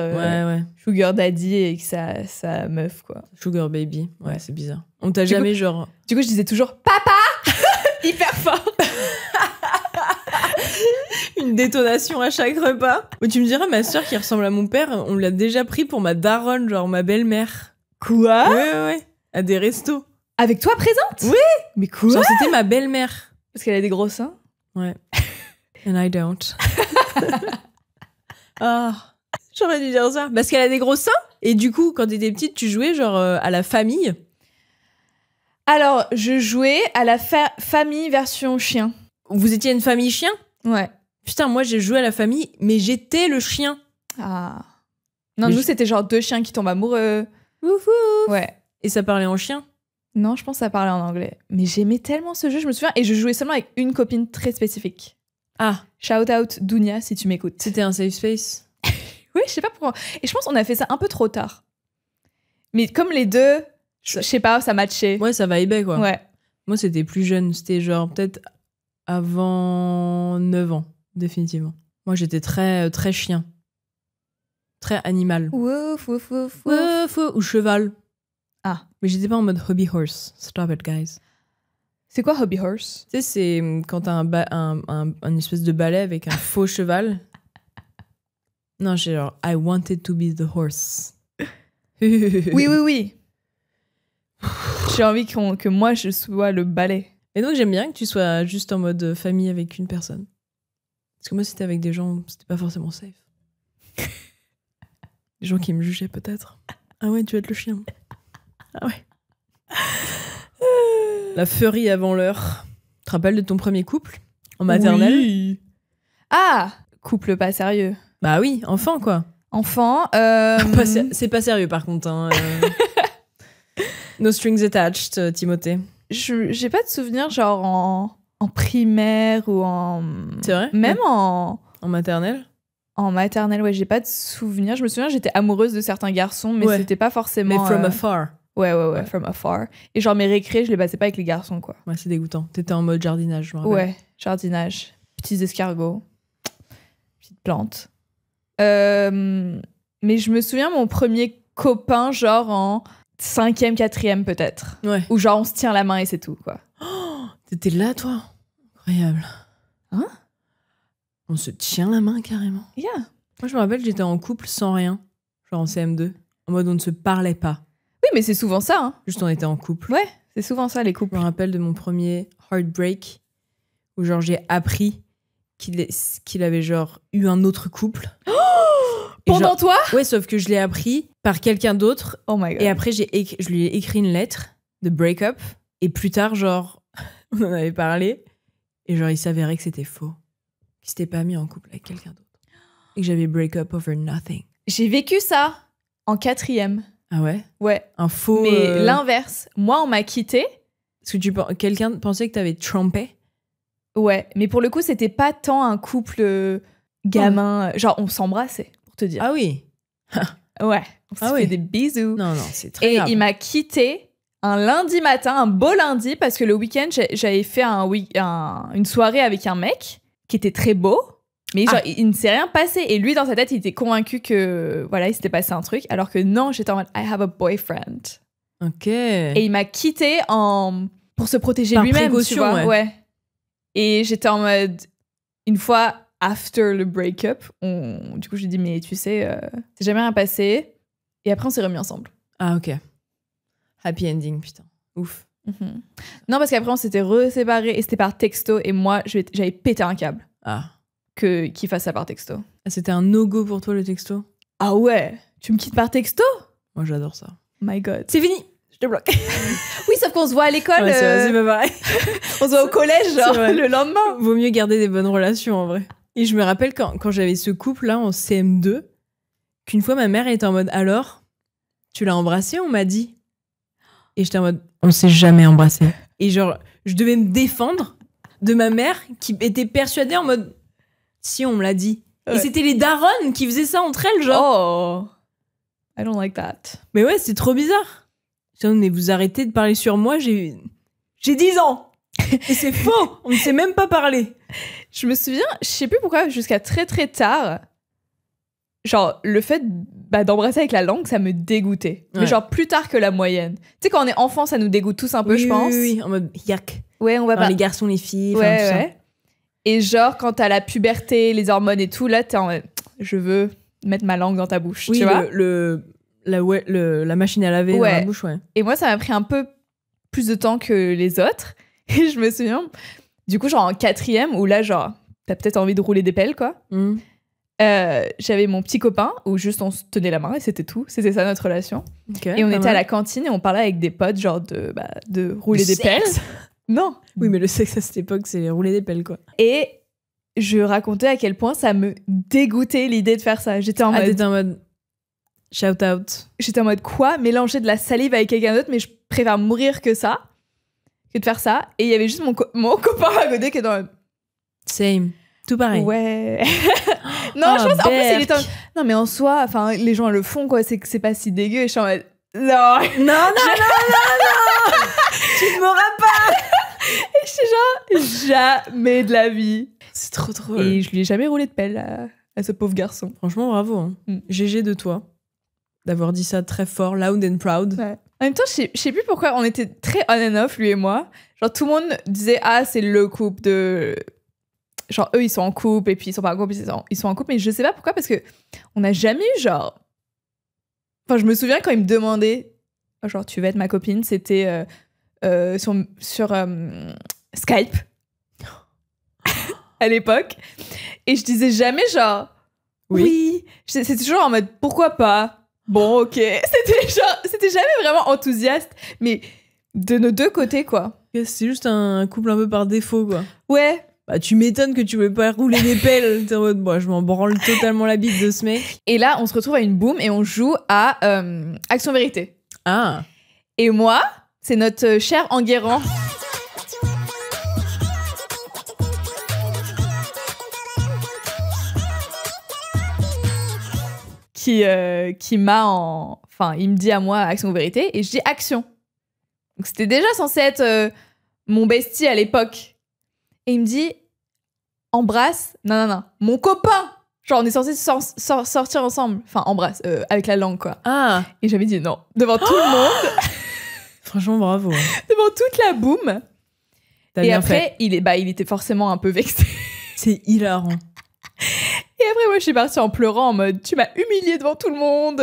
sugar daddy, et que sa meuf, quoi. Sugar baby, c'est bizarre. On t'a jamais genre... Du coup, je disais toujours « Papa !» hyper fort. Une détonation à chaque repas. Mais tu me diras, ma soeur qui ressemble à mon père, on l'a déjà pris pour ma daronne, genre ma belle-mère. Quoi? Ouais. À des restos. Avec toi présente? Oui. Mais quoi? Genre, c'était ma belle-mère. Parce qu'elle a des gros seins? Ouais. And I don't. J'aurais dû dire ça. Parce qu'elle a des gros seins. Et du coup, quand t'étais petite, tu jouais genre à la famille. Alors, je jouais à la famille version chien. Vous étiez une famille chien? Ouais. Putain, moi j'ai joué à la famille, mais j'étais le chien. Ah. Non, nous c'était genre 2 chiens qui tombent amoureux. Ouf, ouf. Ouais. Et ça parlait en chien? Non, je pense que ça parlait en anglais. Mais j'aimais tellement ce jeu, je me souviens. Et je jouais seulement avec une copine très spécifique. Ah. Shout out Dounia si tu m'écoutes. C'était un safe space? Oui, je sais pas pourquoi. Et je pense qu'on a fait ça un peu trop tard. Mais comme les deux, je sais pas, ça matchait. Ouais, ça vibait quoi. Ouais. Moi c'était plus jeune, c'était genre peut-être avant 9 ans, définitivement. Moi j'étais très, très chien. Très animal. Wouf, wouf, wouf, wouf. Wouf, ou cheval. Ah. Mais j'étais pas en mode hobby horse. Stop it, guys. C'est quoi hobby horse? Tu sais, c'est quand t'as un espèce de balai avec un faux cheval. Non, j'ai genre I wanted to be the horse. Oui. J'ai envie que moi je sois le balai. Et donc j'aime bien que tu sois juste en mode famille avec une personne. Parce que moi c'était avec des gens, c'était pas forcément safe. Des gens qui me jugeaient peut-être. Ah ouais, tu vas être le chien. Ah ouais. La furie avant l'heure. Tu te rappelles de ton premier couple en maternelle? Oui. Ah, couple pas sérieux. Bah oui, enfant quoi. Enfant. C'est pas sérieux par contre. Hein, No strings attached, Timothée. J'ai pas de souvenir genre en primaire ou en... C'est vrai? Même en maternelle? En maternelle, ouais, j'ai pas de souvenir. Je me souviens, j'étais amoureuse de certains garçons, mais c'était pas forcément... Mais from afar. Ouais, from afar. Et genre mes récrés, je les passais pas avec les garçons, quoi. Ouais, c'est dégoûtant. T'étais en mode jardinage, je me rappelle. Ouais, jardinage. Petits escargots. Petites plantes. Mais je me souviens, mon premier copain, genre en 5e, 4e peut-être. Ouais. Où genre on se tient la main et c'est tout, quoi. Oh, t'étais là, toi? Incroyable. Hein? On se tient la main, carrément. Yeah. Moi, je me rappelle, j'étais en couple sans rien. Genre en CM2. En mode, on ne se parlait pas. Oui, mais c'est souvent ça, hein. Juste, on était en couple. Ouais, c'est souvent ça, les couples. Je me rappelle de mon premier heartbreak, où genre j'ai appris qu'il avait genre eu un autre couple. Pendant genre, toi? Ouais, sauf que je l'ai appris par quelqu'un d'autre. Oh my God. Et après, je lui ai écrit une lettre de break-up. Et plus tard, genre, on en avait parlé. Et genre, il s'avérait que c'était faux. Qu'il s'était pas mis en couple avec quelqu'un d'autre. Et que j'avais break-up over nothing. J'ai vécu ça en 4e. Ah ouais? Ouais. Un faux... Mais l'inverse. Moi, on m'a quitté. Est-ce que quelqu'un pensait que t'avais trompé? Ouais. Mais pour le coup, c'était pas tant un couple gamin. Genre, on s'embrassait, pour te dire. Ah oui? Ouais. On s'est fait des bisous. Non, c'est très grave. Et il m'a quitté un lundi matin, un beau lundi, parce que le week-end, j'avais fait une soirée avec un mec qui était très beau. Mais genre, il ne s'est rien passé. Et lui, dans sa tête, il était convaincu que, voilà, il s'était passé un truc. Alors que non, j'étais en mode, I have a boyfriend. Ok. Et il m'a quitté pour se protéger par lui-même, précaution, tu vois. Ouais. Et j'étais en mode, une fois after le break-up, du coup, j'ai dit, mais tu sais, c'est jamais rien passé. Et après, on s'est remis ensemble. Ah, ok. Happy ending, putain. Ouf. Mm-hmm. Non, parce qu'après, on s'était reséparés et c'était par texto. Et moi, j'avais pété un câble. Ah. Qu'il fasse ça par texto. C'était un no-go pour toi, le texto? Ah ouais? Tu me quittes par texto? Moi, j'adore ça. My God. C'est fini! Je te bloque. Oui, sauf qu'on se voit à l'école. Ouais, c'est pas pareil. On se voit au collège, genre, le lendemain. Vaut mieux garder des bonnes relations, en vrai. Et je me rappelle quand j'avais ce couple-là en CM2, qu'une fois, ma mère était en mode, alors, tu l'as embrassé, on m'a dit? Et j'étais en mode, on s'est jamais embrassé. Et genre, je devais me défendre de ma mère qui était persuadée en mode, si, on me l'a dit. Ouais. Et c'était les daronnes qui faisaient ça entre elles, genre. Oh, I don't like that. Mais ouais, c'est trop bizarre. Mais vous arrêtez de parler sur moi, j'ai 10 ans. Et c'est faux, on ne sait même pas parler. Je me souviens, je sais plus pourquoi, jusqu'à très très tard, genre le fait d'embrasser avec la langue, ça me dégoûtait. Ouais. Mais genre plus tard que la moyenne. Tu sais, quand on est enfant, ça nous dégoûte tous un peu, je pense. Oui, en mode yak. Ouais, on va pas. Les garçons, les filles, ouais, tout ouais. Ça. Et genre, quand t'as la puberté, les hormones et tout, là, t'es en mode, je veux mettre ma langue dans ta bouche, oui, tu vois. La machine à laver dans la bouche, ouais. Et moi, ça m'a pris un peu plus de temps que les autres. Et je me souviens, du coup, genre en 4e, où là, genre, t'as peut-être envie de rouler des pelles, quoi. j'avais mon petit copain où juste on se tenait la main et c'était tout. C'était ça notre relation. Okay, et on était à la cantine et on parlait avec des potes, genre de rouler des pelles. Non. Oui, mais le sexe à cette époque, c'est rouler des pelles, quoi. Et je racontais à quel point ça me dégoûtait l'idée de faire ça. J'étais en mode shout out. J'étais en mode quoi? Mélanger de la salive avec quelqu'un d'autre, mais je préfère mourir que de faire ça. Et il y avait juste mon copain à côté qui est dans le... Same. Tout pareil. Ouais. Non, je pense en plus il était non mais en soi, enfin les gens le font quoi, c'est que c'est pas si dégueu. Et je suis en mode non. Tu ne m'auras pas. Et je suis genre jamais de la vie. C'est trop drôle. Et je lui ai jamais roulé de pelle à ce pauvre garçon. Franchement, bravo. Hein. GG de toi d'avoir dit ça très fort, loud and proud. Ouais. En même temps, je sais plus pourquoi on était très on and off, lui et moi. Genre, tout le monde disait, c'est le couple de... Genre, eux, ils sont en couple, et puis ils sont pas en couple, ils sont en couple. Mais je sais pas pourquoi, parce que on n'a jamais eu, genre... Enfin, je me souviens quand ils me demandaient, genre, tu veux être ma copine, c'était sur Skype, à l'époque. Et je disais jamais, genre, oui. C'était toujours en mode, pourquoi pas? Bon, ok. C'était jamais vraiment enthousiaste, mais de nos deux côtés, quoi. C'est juste un couple un peu par défaut, quoi. Ouais. Bah, tu m'étonnes que tu veux pas rouler des pelles. T'es en mode, moi, je m'en branle totalement la bite de ce mec. Et là, on se retrouve à une boum et on joue à Action Vérité. Ah. Et moi, c'est notre cher Enguerrand. Qui m'a Enfin, il me dit à moi Action ou Vérité et je dis Action. Donc c'était déjà censé être mon bestie à l'époque. Et il me dit embrasse. Non. Mon copain. Genre on est censé sortir ensemble. Enfin embrasse avec la langue quoi. Ah. Et j'avais dit non devant tout le monde. Franchement bravo. Devant toute la boum. Et après il était forcément un peu vexé. C'est hilarant. Et après, moi, je suis partie en pleurant en mode tu m'as humiliée devant tout le monde.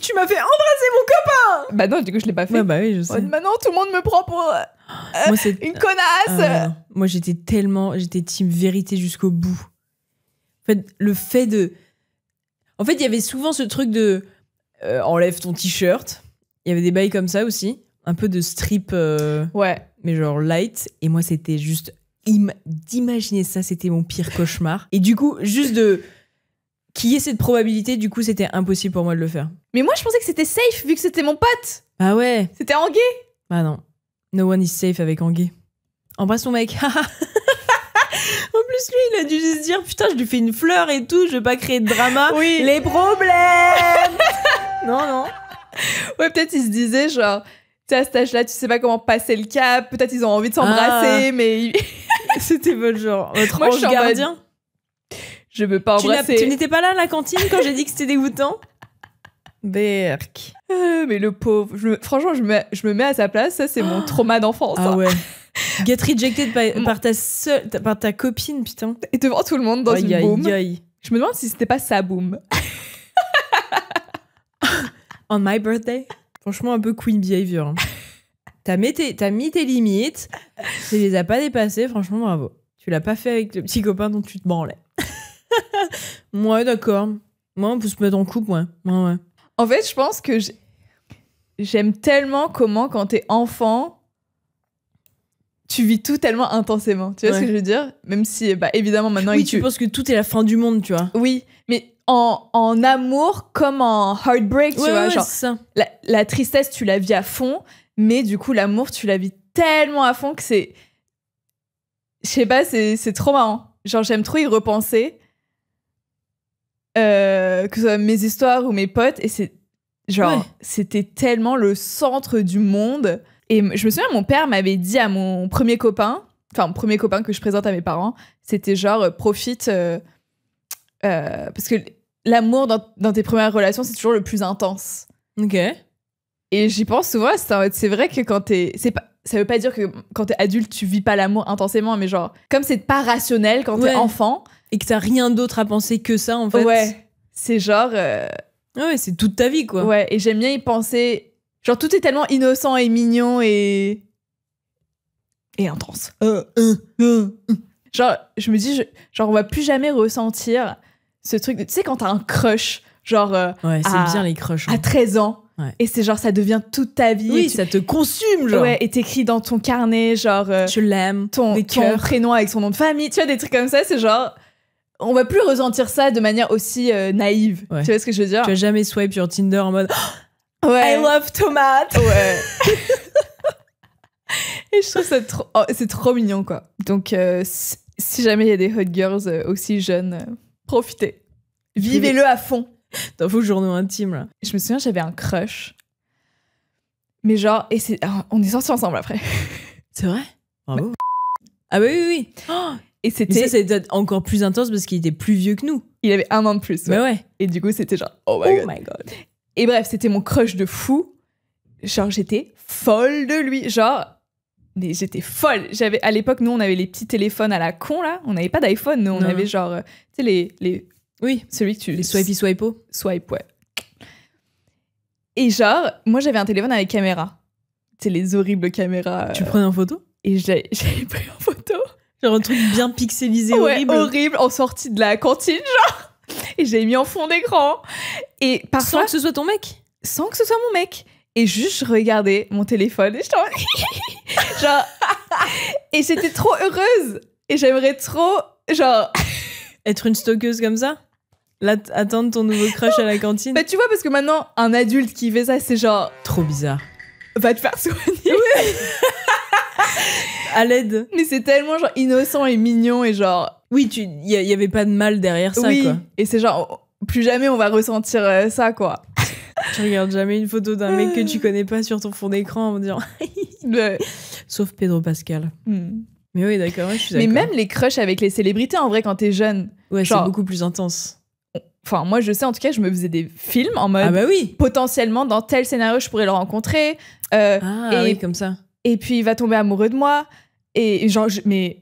Tu m'as fait embrasser mon copain. Bah non, du coup, je l'ai pas fait. Ouais, bah oui, je sais. Maintenant, tout le monde me prend pour une connasse. Moi, j'étais team vérité jusqu'au bout. En fait, il y avait souvent ce truc de enlève ton t-shirt. Il y avait des bails comme ça aussi. Un peu de strip. Ouais. Mais genre light. Et moi, c'était juste... d'imaginer ça, c'était mon pire cauchemar. Et du coup, juste qu'il y ait cette probabilité, du coup, c'était impossible pour moi de le faire. Mais moi, je pensais que c'était safe, vu que c'était mon pote. Ah ouais. C'était Angué. Bah non. No one is safe avec Angué. Embrasse ton mec. En plus, lui, il a dû se dire, putain, je lui fais une fleur et tout, je veux pas créer de drama. Oui. Les problèmes. Non. Ouais, peut-être il se disait, genre... à cet âge-là, tu sais pas comment passer le cap. Peut-être ils ont envie de s'embrasser, mais... C'était votre genre. Votre ange gardien. Je veux pas embrasser. Tu n'étais pas là à la cantine quand j'ai dit que c'était dégoûtant? Berk. Mais le pauvre. Franchement, je me mets à sa place. Ça, c'est mon trauma d'enfance. Ah ouais. Get rejected par ta copine, putain. Et devant tout le monde dans une boum. Aïe. Je me demande si c'était pas sa boum. On my birthday. Franchement, un peu queen behavior. Hein. T'as mis tes limites, tu les as pas dépassées, franchement, bravo. Tu l'as pas fait avec le petit copain dont tu te branlais. Ouais, d'accord. Moi, on peut se mettre en couple, ouais. Ouais. En fait, je pense que j'aime tellement comment, quand t'es enfant, tu vis tout tellement intensément. Tu vois ce que je veux dire? Même si, évidemment, maintenant... Oui, tu penses que tout est la fin du monde, tu vois. Oui, mais... En amour comme en heartbreak, tu vois, genre ça. La tristesse tu la vis à fond, mais du coup l'amour tu la vis tellement à fond que c'est, je sais pas, c'est trop marrant. Genre j'aime trop y repenser, que ce soit mes histoires ou mes potes, et c'est genre c'était tellement le centre du monde. Et je me souviens, mon père m'avait dit à mon premier copain que je présente à mes parents, c'était genre profite parce que l'amour dans tes premières relations, c'est toujours le plus intense. Ok. Et j'y pense souvent, c'est vrai que quand ça veut pas dire que quand t'es adulte, tu vis pas l'amour intensément, mais genre, comme c'est pas rationnel quand t'es enfant. Et que t'as rien d'autre à penser que ça, en fait. Ouais. C'est genre... Ouais, c'est toute ta vie, quoi. Ouais, et j'aime bien y penser... Genre, tout est tellement innocent et mignon et intense. Genre, je me dis, genre, on va plus jamais ressentir ce truc tu sais quand t'as un crush genre ouais, c'est bien les crushs à 13 ans et c'est genre ça devient toute ta vie oui ça te consume genre ouais et t'écris dans ton carnet genre je l'aime ton prénom avec son nom de famille tu vois des trucs comme ça c'est genre on va plus ressentir ça de manière aussi naïve tu vois ce que je veux dire tu vas jamais swipe sur Tinder en mode ouais. I love tomate ouais et je trouve ça c'est trop mignon quoi donc si jamais il y a des hot girls aussi jeunes profitez vivez-le à fond dans vos journaux intimes là. Je me souviens j'avais un crush mais genre et on est sortis ensemble après c'est vrai bravo ah bah oui oh et c'était ça encore plus intense parce qu'il était plus vieux que nous il avait 1 an de plus ouais et du coup c'était genre oh my god et bref c'était mon crush de fou genre j'étais folle de lui genre mais j'étais folle à l'époque nous on avait les petits téléphones à la con là on n'avait pas d'iPhone nous on avait genre tu sais les oui, celui que tu... Les swipe-o. Swipe, ouais. Et genre, moi, j'avais un téléphone avec caméra. C'est les horribles caméras. Tu prenais en photo? Et j'avais pris en photo. Genre un truc bien pixelisé, horrible. Horrible, en sortie de la cantine, genre. Et j'avais mis en fond d'écran. Et parfois... Sans que ce soit ton mec? Sans que ce soit mon mec. Et juste, je regardais mon téléphone et je genre... Et j'étais trop heureuse. Et j'aimerais trop, genre... Être une stockeuse comme ça? Là, attendre ton nouveau crush à la cantine? Bah tu vois, parce que maintenant, un adulte qui fait ça, c'est genre... Trop bizarre. Va te faire soigner. Oui. À l'aide. Mais c'est tellement genre innocent et mignon et genre... Oui, il y avait pas de mal derrière ça, quoi. Et c'est genre, plus jamais on va ressentir ça, quoi. Tu regardes jamais une photo d'un mec que tu connais pas sur ton fond d'écran en me disant... Sauf Pedro Pascal. Mais oui, d'accord, je suis d'accord. Mais même les crushs avec les célébrités, en vrai, quand t'es jeune... Ouais, c'est beaucoup plus intense. Enfin, moi, je sais, en tout cas, je me faisais des films en mode... Ah bah oui. Potentiellement, dans tel scénario, je pourrais le rencontrer. Oui, comme ça. Et puis, il va tomber amoureux de moi. Et genre, mais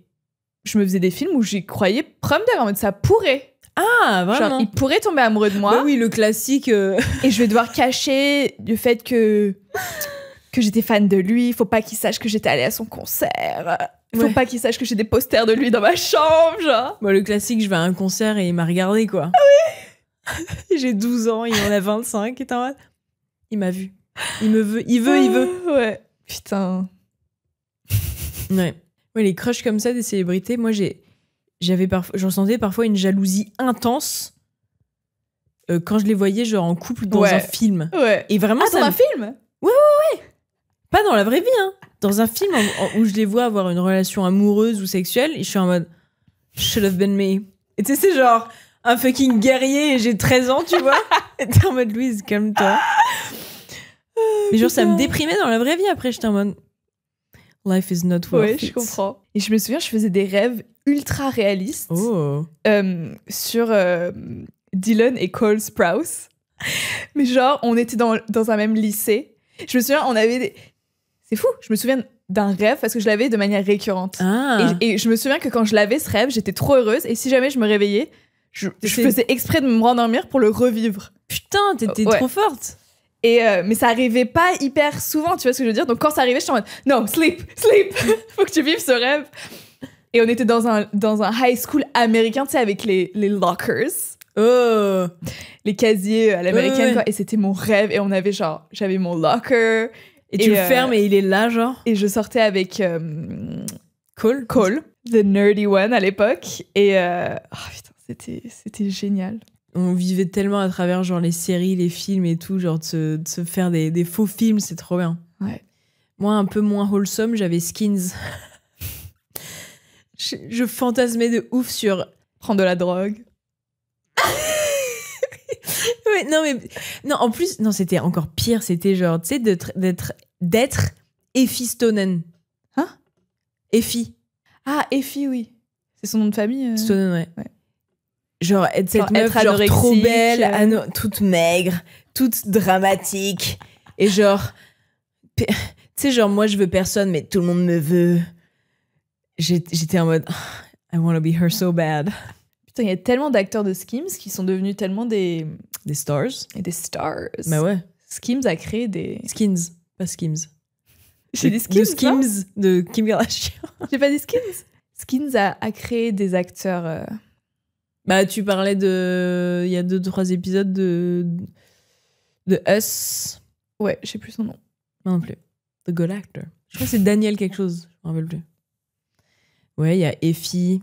je me faisais des films où j'y croyais première, en mode ça pourrait. Ah, vraiment? Genre, il pourrait tomber amoureux de moi. Bah oui, le classique. Et je vais devoir cacher du fait que j'étais fan de lui. Faut pas qu'il sache que j'étais allée à son concert. Faut pas qu'il sache que j'ai des posters de lui dans ma chambre, genre. Bon, le classique, je vais à un concert et il m'a regardé, quoi. Ah oui. J'ai 12 ans, il en a 25, et t'es en mode... Il m'a vu. Il me veut, il veut. Ouais. Putain. Ouais, les crushs comme ça des célébrités, moi, je ressentais parfois une jalousie intense quand je les voyais, genre, en couple dans un film. Ouais. Et vraiment, dans un film? Ouais. Pas dans la vraie vie, hein. Dans un film où je les vois avoir une relation amoureuse ou sexuelle, et je suis en mode should have been me. Et tu sais, c'est genre un fucking guerrier et j'ai 13 ans, tu vois. Et t'es en mode Louise, calme-toi. Mais genre, ça me déprimait dans la vraie vie. Après, j'étais en mode life is not worth it. Ouais, je comprends. Et je me souviens, je faisais des rêves ultra réalistes sur Dylan et Cole Sprouse. Mais genre, on était dans un même lycée. Je me souviens, on avait C'est fou, je me souviens d'un rêve parce que je l'avais de manière récurrente. Et je me souviens que quand je l'avais, ce rêve, j'étais trop heureuse. Et si jamais je me réveillais, je faisais exprès de me rendormir pour le revivre. Putain, t'étais trop forte. Et mais ça arrivait pas hyper souvent, tu vois ce que je veux dire? Donc quand ça arrivait, j'étais en mode non, sleep. Faut que tu vives ce rêve. Et on était dans un high school américain, tu sais, avec les lockers. Les casiers à l'américaine, quoi. Et c'était mon rêve. Et on avait j'avais mon locker. Et tu le fermes et il est là, genre. Et je sortais avec Cole, the nerdy one à l'époque. Et putain, c'était génial. On vivait tellement à travers genre les séries, les films et tout, genre de se faire des faux films, c'est trop bien. Ouais. Moi, un peu moins wholesome, j'avais Skins. je fantasmais de ouf sur prendre de la drogue. Ouais, non, en plus, non, c'était encore pire, c'était genre, tu sais, d'être Effie Stonen. Hein? Effie. Ah, Effie, oui. C'est son nom de famille. Stonen, ouais. Genre, être cette meuf, genre, trop belle, toute maigre, toute dramatique. Et genre, tu sais, genre, moi, je veux personne, mais tout le monde me veut. J'étais en mode, I want to be her so bad. Putain, il y a tellement d'acteurs de Skims qui sont devenus tellement des stars. Et des stars. Bah ouais. Skims a créé des... Skins, pas Skims. J'ai dit Skims, de Skims de Kim Kardashian. J'ai pas dit Skins. Skins a créé des acteurs... Bah, tu parlais de... Il y a 2-3 épisodes de Us. Ouais, je sais plus son nom. Moi non plus. The Good Actor. Je crois que c'est Daniel quelque chose. Je me rappelle plus. Ouais, il y a Effie.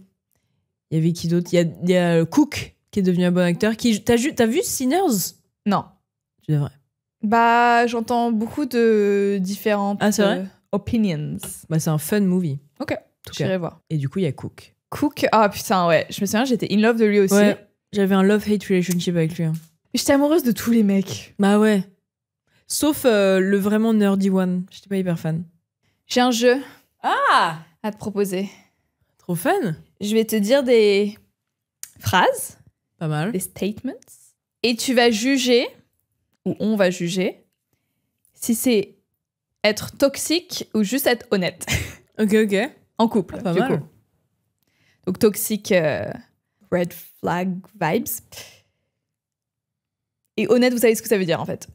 Il y avait qui d'autre? Il y a Cook, qui est devenu un bon acteur. T'as vu Sinners? Non. Tu devrais. Bah, j'entends beaucoup de différentes c'est vrai opinions. Bah, c'est un fun movie. Ok, j'irai voir. Et du coup, il y a Cook. Cook, ah putain, ouais. Je me souviens, j'étais in love de lui aussi. Ouais, j'avais un love-hate relationship avec lui. Hein. J'étais amoureuse de tous les mecs. Bah ouais. Sauf le vraiment nerdy one. J'étais pas hyper fan. J'ai un jeu à te proposer. Trop fun. Je vais te dire des phrases. Pas mal. Des statements. Et tu vas juger, ou on va juger, si c'est être toxique ou juste être honnête. Ok. En couple, pas du mal. coup. Donc toxique, red flag vibes. Et honnête, vous savez ce que ça veut dire en fait.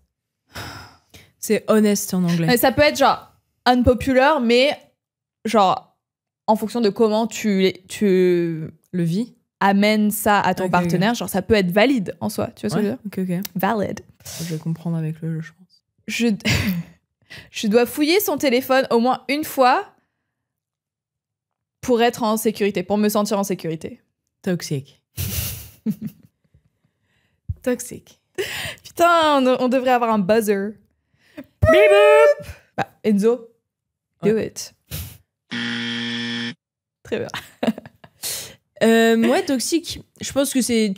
C'est honest en anglais. Ça peut être genre unpopular, mais genre en fonction de comment tu le vis, amènes ça à ton partenaire, genre ça peut être valide en soi. Tu vois ce que je veux dire? Ok. Valid. Je vais comprendre avec le jeu, je pense. Je dois fouiller son téléphone au moins une fois pour être en sécurité, pour me sentir en sécurité. Toxique. Toxique. Putain, on devrait avoir un buzzer. Bip! Bah, Enzo, do it. Très bien. Ouais, toxique. Je pense que c'est...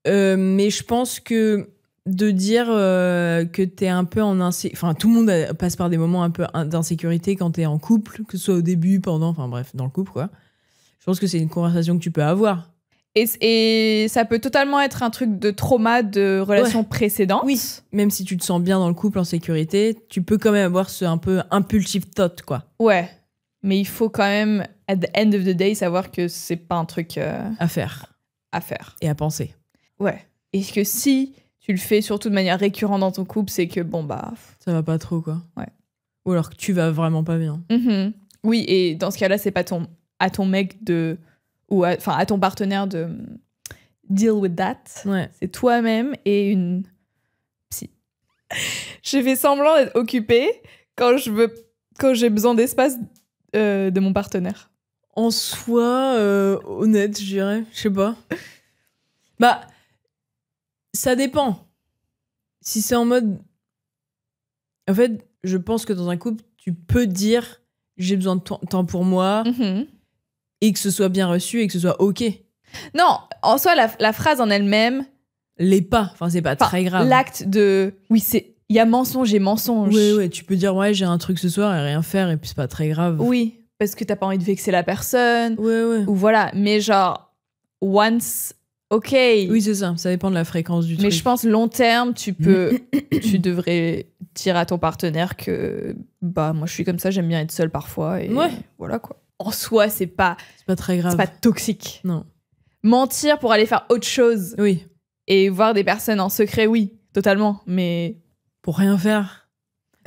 mais je pense que de dire que t'es un peu en insécurité... Enfin, tout le monde passe par des moments un peu d'insécurité quand t'es en couple, que ce soit au début, pendant... Enfin bref, dans le couple, quoi. Je pense que c'est une conversation que tu peux avoir. Et ça peut totalement être un truc de trauma de relation précédente. Oui, même si tu te sens bien dans le couple, en sécurité, tu peux quand même avoir ce un peu impulsive thought, quoi. Ouais, mais il faut quand même, at the end of the day, savoir que c'est pas un truc... à faire. Et à penser. Ouais. Et que si tu le fais surtout de manière récurrente dans ton couple, c'est que bon, bah... Ça va pas trop, quoi. Ouais. Ou alors que tu vas vraiment pas bien. Mm-hmm. Oui, et dans ce cas-là, c'est pas à ton mec de... ou à ton partenaire de deal with that. Ouais. C'est toi-même et une psy. Je fais semblant d'être occupée quand j'ai besoin d'espace de mon partenaire. En soi, honnête, je dirais. Je sais pas. Bah, ça dépend. Si c'est en mode... En fait, je pense que dans un couple, tu peux dire « j'ai besoin de temps pour moi Mm-hmm. » et que ce soit bien reçu et que ce soit OK. Non, en soi, la phrase en elle-même... L'est pas. Enfin, c'est pas très grave. L'acte de... Oui, il y a mensonge et mensonge. Ouais, tu peux dire « ouais, j'ai un truc ce soir » et rien faire et puis c'est pas très grave. Oui, parce que t'as pas envie de vexer la personne. Ouais. Ou voilà, mais genre, once... OK. Oui, c'est ça. Ça dépend de la fréquence du truc. Mais je pense long terme, tu devrais dire à ton partenaire que bah moi je suis comme ça, j'aime bien être seule parfois et voilà quoi. En soi, c'est pas très grave. C'est pas toxique. Non. Mentir pour aller faire autre chose. Oui. Et voir des personnes en secret, oui, totalement, mais pour rien faire.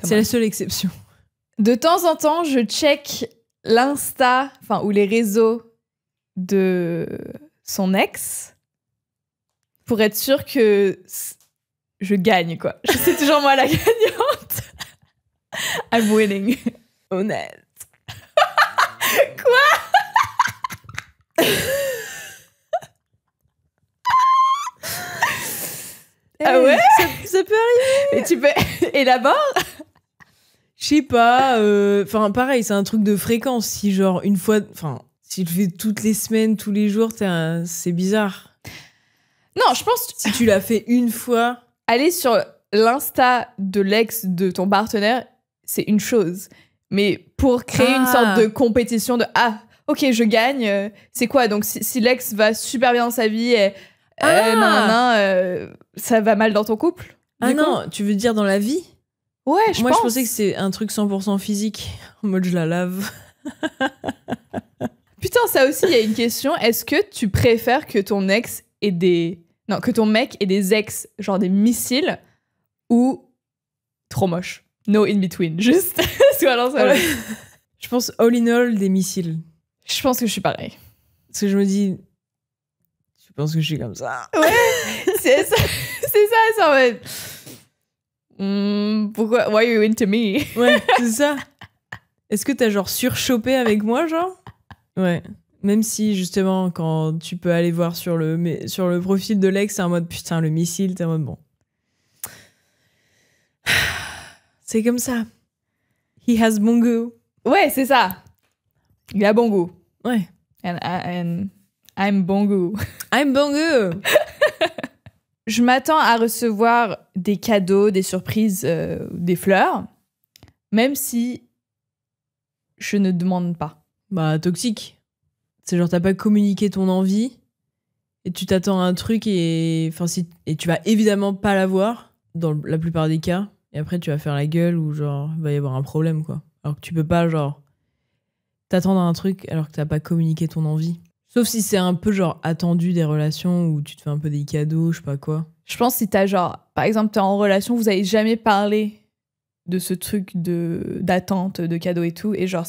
C'est la seule exception. De temps en temps, je check l'Insta, ou les réseaux de son ex pour être sûre que je gagne, quoi. Je suis toujours moi la gagnante. I'm winning. Honnête. Quoi? Ah ouais? Ça peut arriver. Et tu peux élaborer? Je sais pas. Pareil, c'est un truc de fréquence. Si genre une fois... si tu le fais toutes les semaines, tous les jours, c'est bizarre. Non, je pense... Si tu l'as fait une fois... Aller sur l'Insta de l'ex de ton partenaire, c'est une chose. Mais pour créer une sorte de compétition de « Ah, ok, je gagne. C'est quoi? Donc, si l'ex va super bien dans sa vie et ça va mal dans ton couple? » Ah non, tu veux dire dans la vie? Ouais, je pense. Moi, je pensais que c'est un truc 100% physique. En mode, je la lave. Putain, ça aussi, il y a une question. Est-ce que tu préfères que ton ex ait que ton mec ait des ex, genre des missiles, ou trop moche? No in between, juste soit l'un soit l'autre. Je pense all in all des missiles. Je pense que je suis pareil. Parce que je me dis, Tu penses que je suis comme ça? Ouais, c'est ça, c'est en mode... pourquoi? Why are you into me? Ouais, c'est ça. Est-ce que t'as genre surchopé avec moi, genre? Ouais. Même si, justement, quand tu peux aller voir sur le profil de l'ex, c'est en mode putain, le missile, t'es en mode bon. C'est comme ça. He has bon goût. Ouais, c'est ça. Il a bon goût. Ouais. And I'm bon goût. I'm bon goût. Je m'attends à recevoir des cadeaux, des surprises, des fleurs, même si je ne demande pas. Bah, toxique. C'est genre, t'as pas communiqué ton envie et tu t'attends à un truc et tu vas évidemment pas l'avoir dans la plupart des cas. Et après, tu vas faire la gueule ou genre, il va y avoir un problème, quoi. Alors que tu peux pas, genre, t'attendre à un truc alors que t'as pas communiqué ton envie. Sauf si c'est un peu, genre, attendu des relations où tu te fais un peu des cadeaux, je sais pas quoi. Je pense si t'as, genre, par exemple, t'es en relation, vous avez jamais parlé de ce truc d'attente, de cadeaux et tout, et genre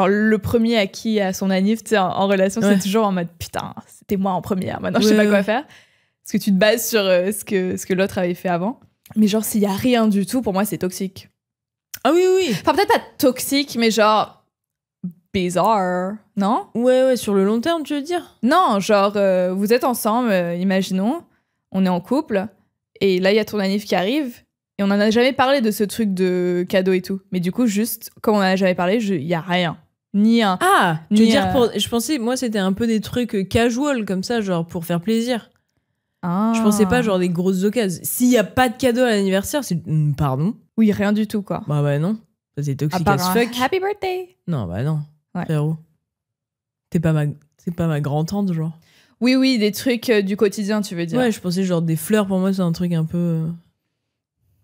le premier à qui à son anniv, tu sais, en relation, c'est toujours en mode putain, c'était moi en première, maintenant je sais pas quoi faire. Parce que tu te bases sur ce que l'autre avait fait avant. Mais genre, s'il y a rien du tout, pour moi, c'est toxique. Ah oui, oui. Enfin, peut-être pas toxique, mais genre bizarre, non? Ouais, sur le long terme, tu veux dire? Non, genre, vous êtes ensemble, imaginons, on est en couple, et là, il y a ton anniv qui arrive, et on en a jamais parlé de ce truc de cadeau et tout. Mais du coup, juste, comme on en a jamais parlé, il y a rien. Ni un... Ah, tu veux dire, je pensais, moi, c'était un peu des trucs casual, comme ça, genre, pour faire plaisir. Ah. Je pensais pas, genre, des grosses occasions. S'il y a pas de cadeau à l'anniversaire, c'est... Pardon? Oui, rien du tout, quoi. Bah non. Ça, c'est toxique as fuck. Happy birthday! Non, bah non. Ouais. Frérot. C'est pas ma grand-tante, genre. Oui, des trucs du quotidien, tu veux dire. Ouais, je pensais, genre, des fleurs, pour moi, c'est un truc un peu...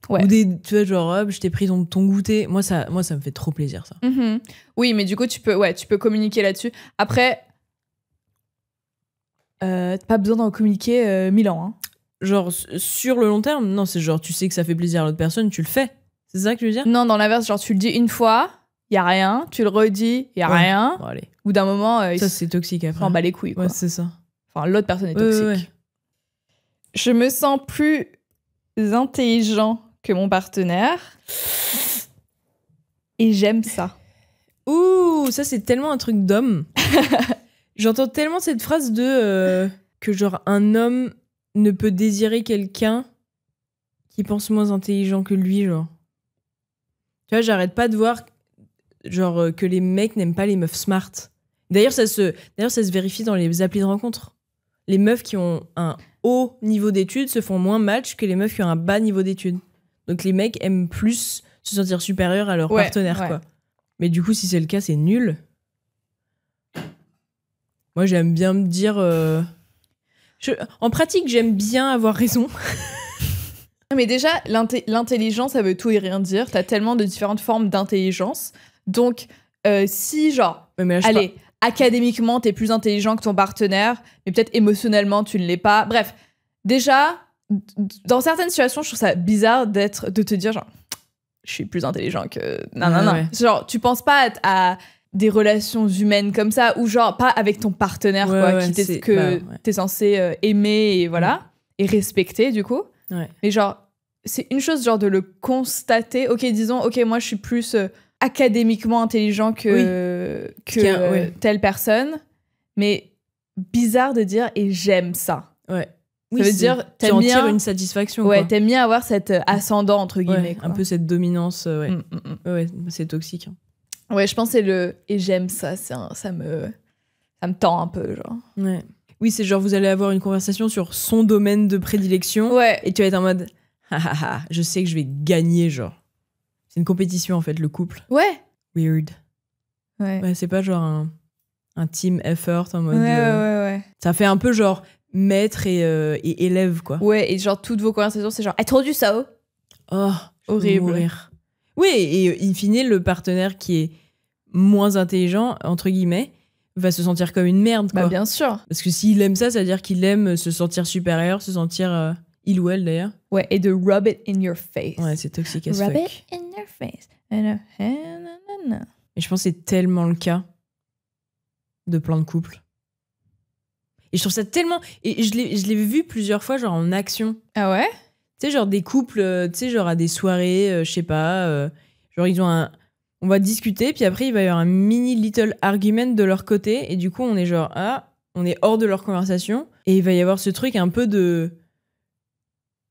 Ouais. Ou tu vois, genre, hop, je t'ai pris ton goûter. Moi, ça me fait trop plaisir, ça. Mm-hmm. Oui, mais du coup, tu peux communiquer là-dessus. Après, t'as pas besoin d'en communiquer 1000 ans. Hein. Genre, sur le long terme, non, c'est genre, tu sais que ça fait plaisir à l'autre personne, tu le fais. C'est ça que tu veux dire? Non, dans l'inverse, genre, tu le dis une fois, y a rien. Tu le redis, y a rien. Bon, allez. Ou d'un moment, ça, c'est toxique après. On bat les couilles, quoi. Ouais, c'est ça. Enfin, l'autre personne est toxique. Ouais. Je me sens plus intelligent que mon partenaire. Et j'aime ça. Ouh, ça, c'est tellement un truc d'homme. J'entends tellement cette phrase de que genre un homme ne peut désirer quelqu'un qui pense moins intelligent que lui, genre. Tu vois, j'arrête pas de voir genre que les mecs n'aiment pas les meufs smart. D'ailleurs, ça se vérifie dans les applis de rencontre. Les meufs qui ont un haut niveau d'études se font moins match que les meufs qui ont un bas niveau d'études. Donc les mecs aiment plus se sentir supérieurs à leur partenaire, quoi. Mais du coup, si c'est le cas, c'est nul. Moi, j'aime bien me dire... En pratique, j'aime bien avoir raison. Mais déjà, l'intelligence, ça veut tout et rien dire. T'as tellement de différentes formes d'intelligence. Donc, si, genre, allez, académiquement, t'es plus intelligent que ton partenaire, mais peut-être émotionnellement, tu ne l'es pas. Bref, déjà, dans certaines situations, je trouve ça bizarre de te dire, genre, je suis plus intelligent que... Non. Ouais. Genre, tu penses pas à des relations humaines comme ça, ou genre, pas avec ton partenaire, t'es censé aimer et voilà, et respecter, du coup. Ouais. Mais genre, c'est une chose, genre, de le constater. Ok, disons, moi, je suis plus académiquement intelligent que telle personne, mais bizarre de dire, et j'aime ça. Ouais. Ça veut dire, tu en tires une satisfaction. Ouais, quoi. t'aimes bien avoir cet ascendant, entre guillemets. Un peu cette dominance, ouais. Ouais, c'est toxique. Hein. Ouais, je pense que c'est le « et j'aime ça », ça me tend un peu, genre. Ouais. Oui, c'est genre, vous allez avoir une conversation sur son domaine de prédilection. Ouais. Et tu vas être en mode « je sais que je vais gagner, genre. » C'est une compétition, en fait, le couple. Ouais. Weird. Ouais, c'est pas genre un team effort en mode... Ouais. Ça fait un peu genre maître et élève, quoi. Ouais, et genre, toutes vos conversations, c'est genre « I told you so ». Oh, horrible. Oui, et in fine, le partenaire qui est moins intelligent, entre guillemets, va se sentir comme une merde, quoi. Bah, bien sûr. Parce que s'il aime ça, ça veut dire qu'il aime se sentir supérieur, se sentir... il ou elle, d'ailleurs. Ouais, et de rub it in your face. Ouais, c'est toxique as fuck. Rub it in your face. Et je pense que c'est tellement le cas de plein de couples. Et je trouve ça tellement... Et je l'ai vu plusieurs fois, genre en action. Ah ouais? Tu sais, genre des couples, tu sais, genre à des soirées, je sais pas, genre ils ont un... On va discuter, puis après, il va y avoir un mini little argument de leur côté, et du coup, on est genre, on est hors de leur conversation, et il va y avoir ce truc un peu de...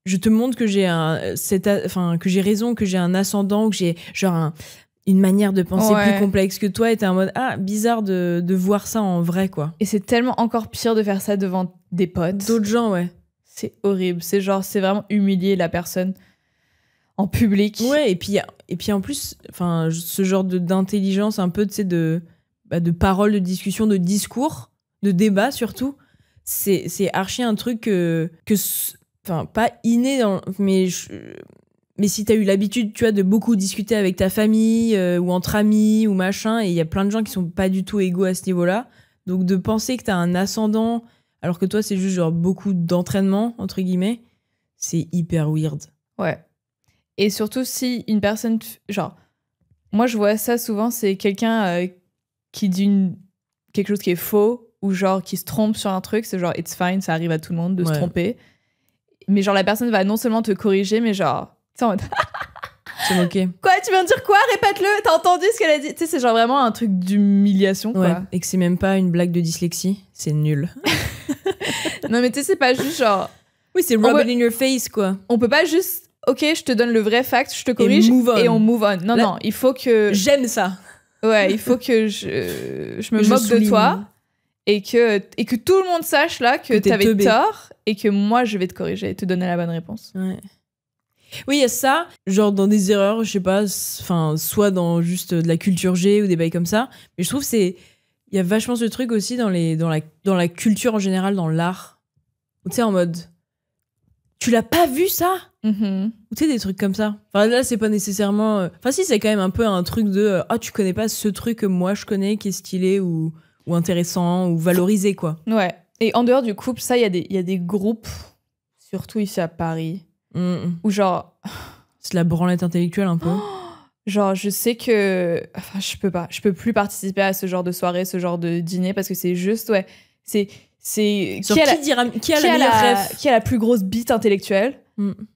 Je te montre que j'ai que j'ai raison, que j'ai un ascendant, que j'ai genre une manière de penser plus complexe que toi, et t'es en mode, bizarre de voir ça en vrai, quoi. Et c'est tellement encore pire de faire ça devant des potes. D'autres gens, ouais. C'est horrible. C'est vraiment humilier la personne en public. Ouais, et puis en plus, ce genre d'intelligence un peu, tu sais, de paroles, de discussion, de discours, de débat surtout, c'est archi un truc pas inné, mais si t'as eu l'habitude, tu vois, de beaucoup discuter avec ta famille ou entre amis ou machin, et il y a plein de gens qui sont pas du tout égaux à ce niveau-là, donc de penser que t'as un ascendant alors que toi c'est juste genre beaucoup d'entraînement entre guillemets, c'est hyper weird. Ouais. Et surtout si une personne, genre, moi je vois ça souvent, c'est quelqu'un qui dit quelque chose qui est faux ou genre qui se trompe sur un truc, c'est genre it's fine, ça arrive à tout le monde de se tromper. Mais genre la personne va non seulement te corriger, mais genre, tu sais, en mode c'est moqué. Quoi, tu viens de dire quoi? Répète-le, t'as entendu ce qu'elle a dit? Tu sais, c'est genre vraiment un truc d'humiliation, quoi. Ouais, et que c'est même pas une blague de dyslexie, c'est nul. Non, mais tu sais, c'est pas juste genre. Oui, c'est rub it in your face, quoi. On peut pas juste, ok, je te donne le vrai fact, je te corrige et on move on. Non, non, il faut que. J'aime ça. Ouais, il faut que je me moque de toi et que tout le monde sache là que t'avais tort et que moi je vais te corriger et te donner la bonne réponse. Ouais. Oui, il y a ça, genre dans des erreurs, je sais pas, soit dans juste de la culture G ou des bails comme ça, mais je trouve il y a vachement ce truc aussi dans la culture en général, dans l'art. Tu sais, en mode, tu l'as pas vu ça? Mm-hmm. Ou tu sais, des trucs comme ça. Enfin, là, c'est pas nécessairement... Enfin, si, c'est quand même un peu un truc de tu connais pas ce truc que moi je connais qui est stylé ou intéressant ou valorisé, quoi. Ouais. Et en dehors du couple, ça, il y a des groupes, surtout ici à Paris, où genre... C'est la branlette intellectuelle un peu. Genre, je sais que... Enfin, je peux plus participer à ce genre de soirée, ce genre de dîner, parce que c'est juste, c'est qui a la plus grosse bite intellectuelle.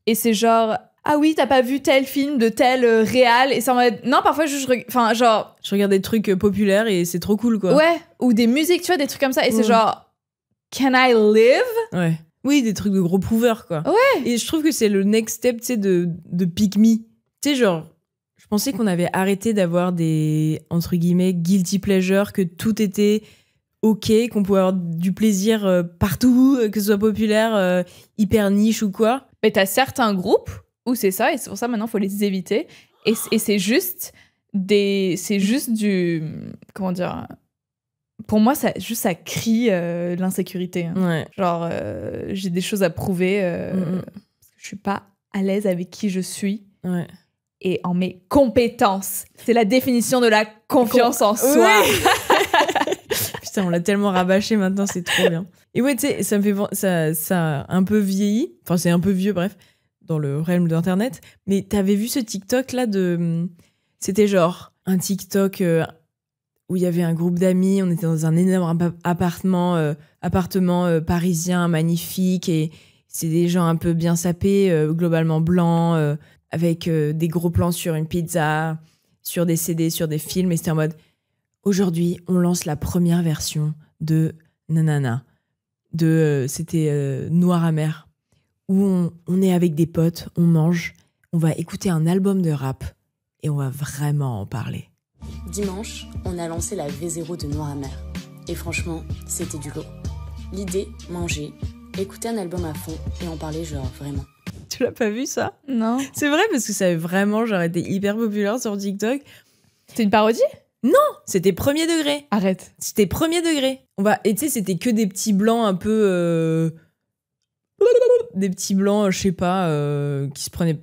Et c'est genre, ah oui, t'as pas vu tel film de tel réal, et ça en mode, non, parfois je regarde des trucs populaires et c'est trop cool, quoi. Ouais, ou des musiques, tu vois, des trucs comme ça, et c'est genre, can I live? Ouais. Oui, des trucs de gros prouveurs, quoi. Ouais. Et je trouve que c'est le next step, tu sais, de pick me. Tu sais, genre, je pensais qu'on avait arrêté d'avoir des, entre guillemets, guilty pleasure, que tout était ok, qu'on pouvait avoir du plaisir partout, que ce soit populaire, hyper niche ou quoi. Mais t'as certains groupes où c'est ça, et c'est pour ça maintenant il faut les éviter. Et c'est juste du... Comment dire? Pour moi, ça crie l'insécurité. Hein. Ouais. Genre, j'ai des choses à prouver. Parce que je suis pas à l'aise avec qui je suis. Ouais. Et en mes compétences. C'est la définition de la confiance en soi. Oui. Putain, on l'a tellement rabâché maintenant, c'est trop bien. Et ouais, tu sais, ça me fait ça a un peu vieilli. Enfin, c'est un peu vieux, bref, dans le realm d'Internet. Mais t'avais vu ce TikTok là c'était genre un TikTok où il y avait un groupe d'amis, on était dans un énorme appartement parisien magnifique, et c'est des gens un peu bien sapés, globalement blancs, avec des gros plans sur une pizza, sur des CD, sur des films, et c'était en mode, aujourd'hui, on lance la première version de Nanana, c'était Noir Amer, où on est avec des potes, on mange, on va écouter un album de rap, et on va vraiment en parler. Dimanche, on a lancé la V0 de Noir Amer. Et franchement, c'était du lourd. L'idée, manger, écouter un album à fond et en parler genre vraiment. Tu l'as pas vu ça? Non. C'est vrai, parce que ça avait vraiment genre été hyper populaire sur TikTok. C'était une parodie? Non, c'était premier degré. Arrête. C'était premier degré. Et tu sais, c'était que des petits blancs un peu... Des petits blancs, je sais pas, qui se prenaient...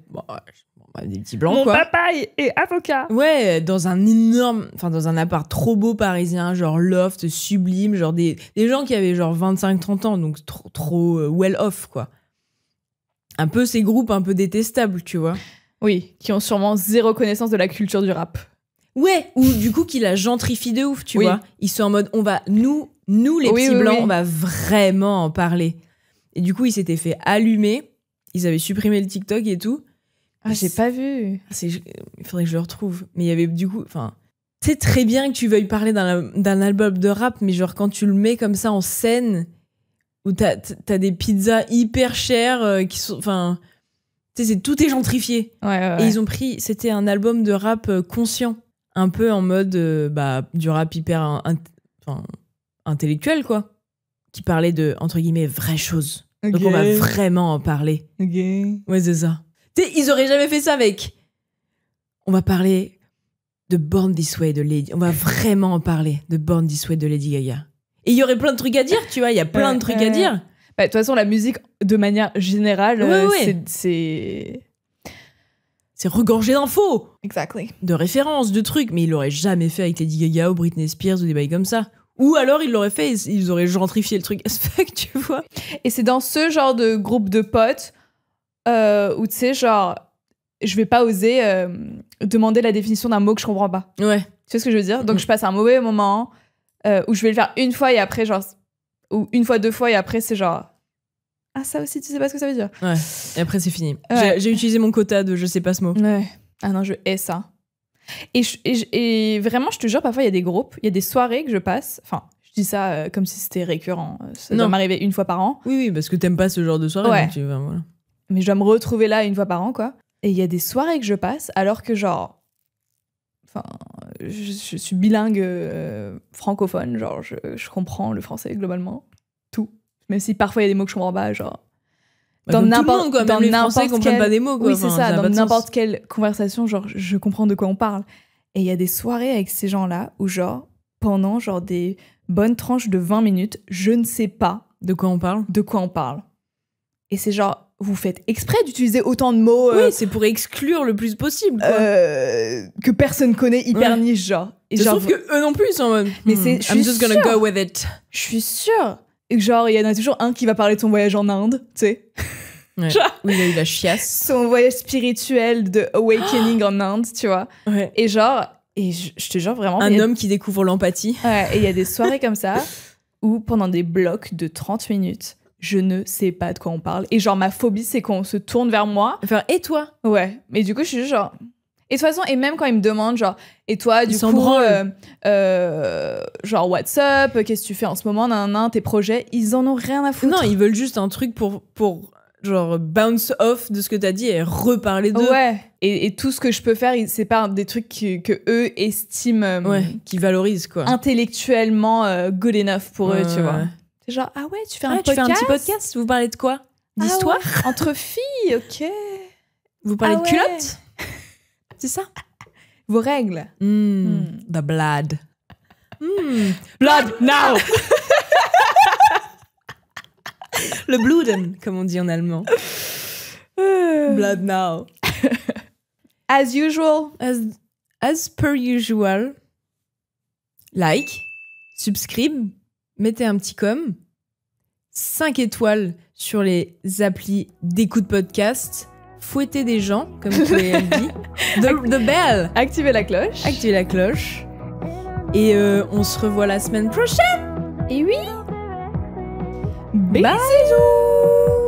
des petits blancs, Mon quoi. Mon papa est avocat. Ouais, dans un appart trop beau parisien, genre loft, sublime, genre des gens qui avaient genre 25-30 ans, donc trop well off, quoi. Un peu ces groupes un peu détestables, tu vois. Oui, qui ont sûrement zéro connaissance de la culture du rap. Ouais, ou du coup qui la gentrifient de ouf, tu vois. Ils sont en mode, on va nous Nous, les petits blancs, on va vraiment en parler. Et du coup, ils s'étaient fait allumer. Ils avaient supprimé le TikTok et tout. Ah, j'ai pas vu. Il faudrait que je le retrouve. Mais il y avait du coup... Enfin, c'est très bien que tu veuilles parler d'un album de rap, mais genre quand tu le mets comme ça en scène, où t'as des pizzas hyper chères qui sont... Enfin, tu sais, tout est gentrifié. Ouais. Et ils ont pris... C'était un album de rap conscient. Un peu en mode du rap hyper intellectuel, quoi. Qui parlait de, entre guillemets, vraies choses. Okay. Donc on va vraiment en parler. Okay. Ouais, c'est ça. Tu sais, ils auraient jamais fait ça avec... On va parler de Born This Way de Lady... On va vraiment en parler de Born This Way de Lady Gaga. Et il y aurait plein de trucs à dire, tu vois. Il y a plein de trucs à dire. De toute façon, la musique, de manière générale, c'est regorgé d'infos. Exactly. De références, de trucs. Mais il l'aurait jamais fait avec Lady Gaga ou Britney Spears ou des bails comme ça. Ou alors, ils l'auraient fait, ils auraient gentrifié le truc as fuck, tu vois. Et c'est dans ce genre de groupe de potes où, tu sais, genre, je vais pas oser demander la définition d'un mot que je comprends pas. Ouais. Tu sais ce que je veux dire? Donc, je passe un mauvais moment où je vais le faire une fois et après, genre, ou une fois, 2 fois et après, c'est genre, ah, ça aussi, tu sais pas ce que ça veut dire. Ouais. Et après, c'est fini. Ouais. J'ai utilisé mon quota de je sais pas ce mot. Ouais. Ah non, je hais ça. Et vraiment, je te jure, parfois, il y a des groupes, il y a des soirées que je passe. Enfin, je dis ça comme si c'était récurrent. Ça doit m'arriver une fois par an. Oui, parce que t'aimes pas ce genre de soirée. Ouais. Donc voilà. Mais je dois me retrouver là une fois par an, quoi. Et il y a des soirées que je passe alors que, genre... Enfin, je suis bilingue francophone. Genre, je comprends le français, globalement. Tout. Même si parfois, il y a des mots que je comprends pas, genre... Dans n'importe quoi, même les Français comprennent pas des mots, quoi. Oui, c'est ça, dans n'importe quelle conversation, genre, je comprends de quoi on parle. Et il y a des soirées avec ces gens-là où, genre, pendant, genre, des bonnes tranches de 20 minutes, je ne sais pas de quoi on parle. Et c'est genre, vous faites exprès d'utiliser autant de mots... oui, c'est pour exclure le plus possible, quoi. Que personne connaît, hyper niche, genre. Et sauf que eux non plus, ils sont en mode... Mais I'm just gonna go with it. Je suis sûre. Et genre, il y en a toujours un qui va parler de son voyage en Inde, tu sais. Ouais. Genre, où il a eu la chiasse. Son voyage spirituel de awakening en Inde, tu vois. Ouais. Et genre, je te jure vraiment... Un homme qui découvre l'empathie. Ouais, et il y a des soirées comme ça où pendant des blocs de 30 minutes, je ne sais pas de quoi on parle. Et genre, ma phobie, c'est qu'on se tourne vers moi. Enfin, et toi? Ouais. Mais du coup, je suis juste genre... Et de toute façon, et même quand ils me demandent, genre, et toi, du coup, genre, what's up, qu'est-ce que tu fais en ce moment, tes projets, ils en ont rien à foutre. Non, ils veulent juste un truc pour genre, bounce off de ce que t'as dit et reparler d'eux. Ouais. Et tout ce que je peux faire, c'est pas des trucs que eux estiment... qui valorisent, quoi. Intellectuellement good enough pour eux, tu vois. C'est genre, ah ouais, tu fais un podcast? Tu fais un petit podcast? Vous parlez de quoi? D'histoire? Ah ouais, entre filles, ok. Vous parlez de culottes? C'est ça? Vos règles. The blood. Blood now. Le Bluden, comme on dit en allemand. Blood now. As usual. As per usual. Like, subscribe, mettez un petit com, 5 étoiles sur les applis d'écoute podcast. Fouetter des gens, comme tu l'as dit. The bell. Activez la cloche. Et on se revoit la semaine prochaine. Et oui. Bisous.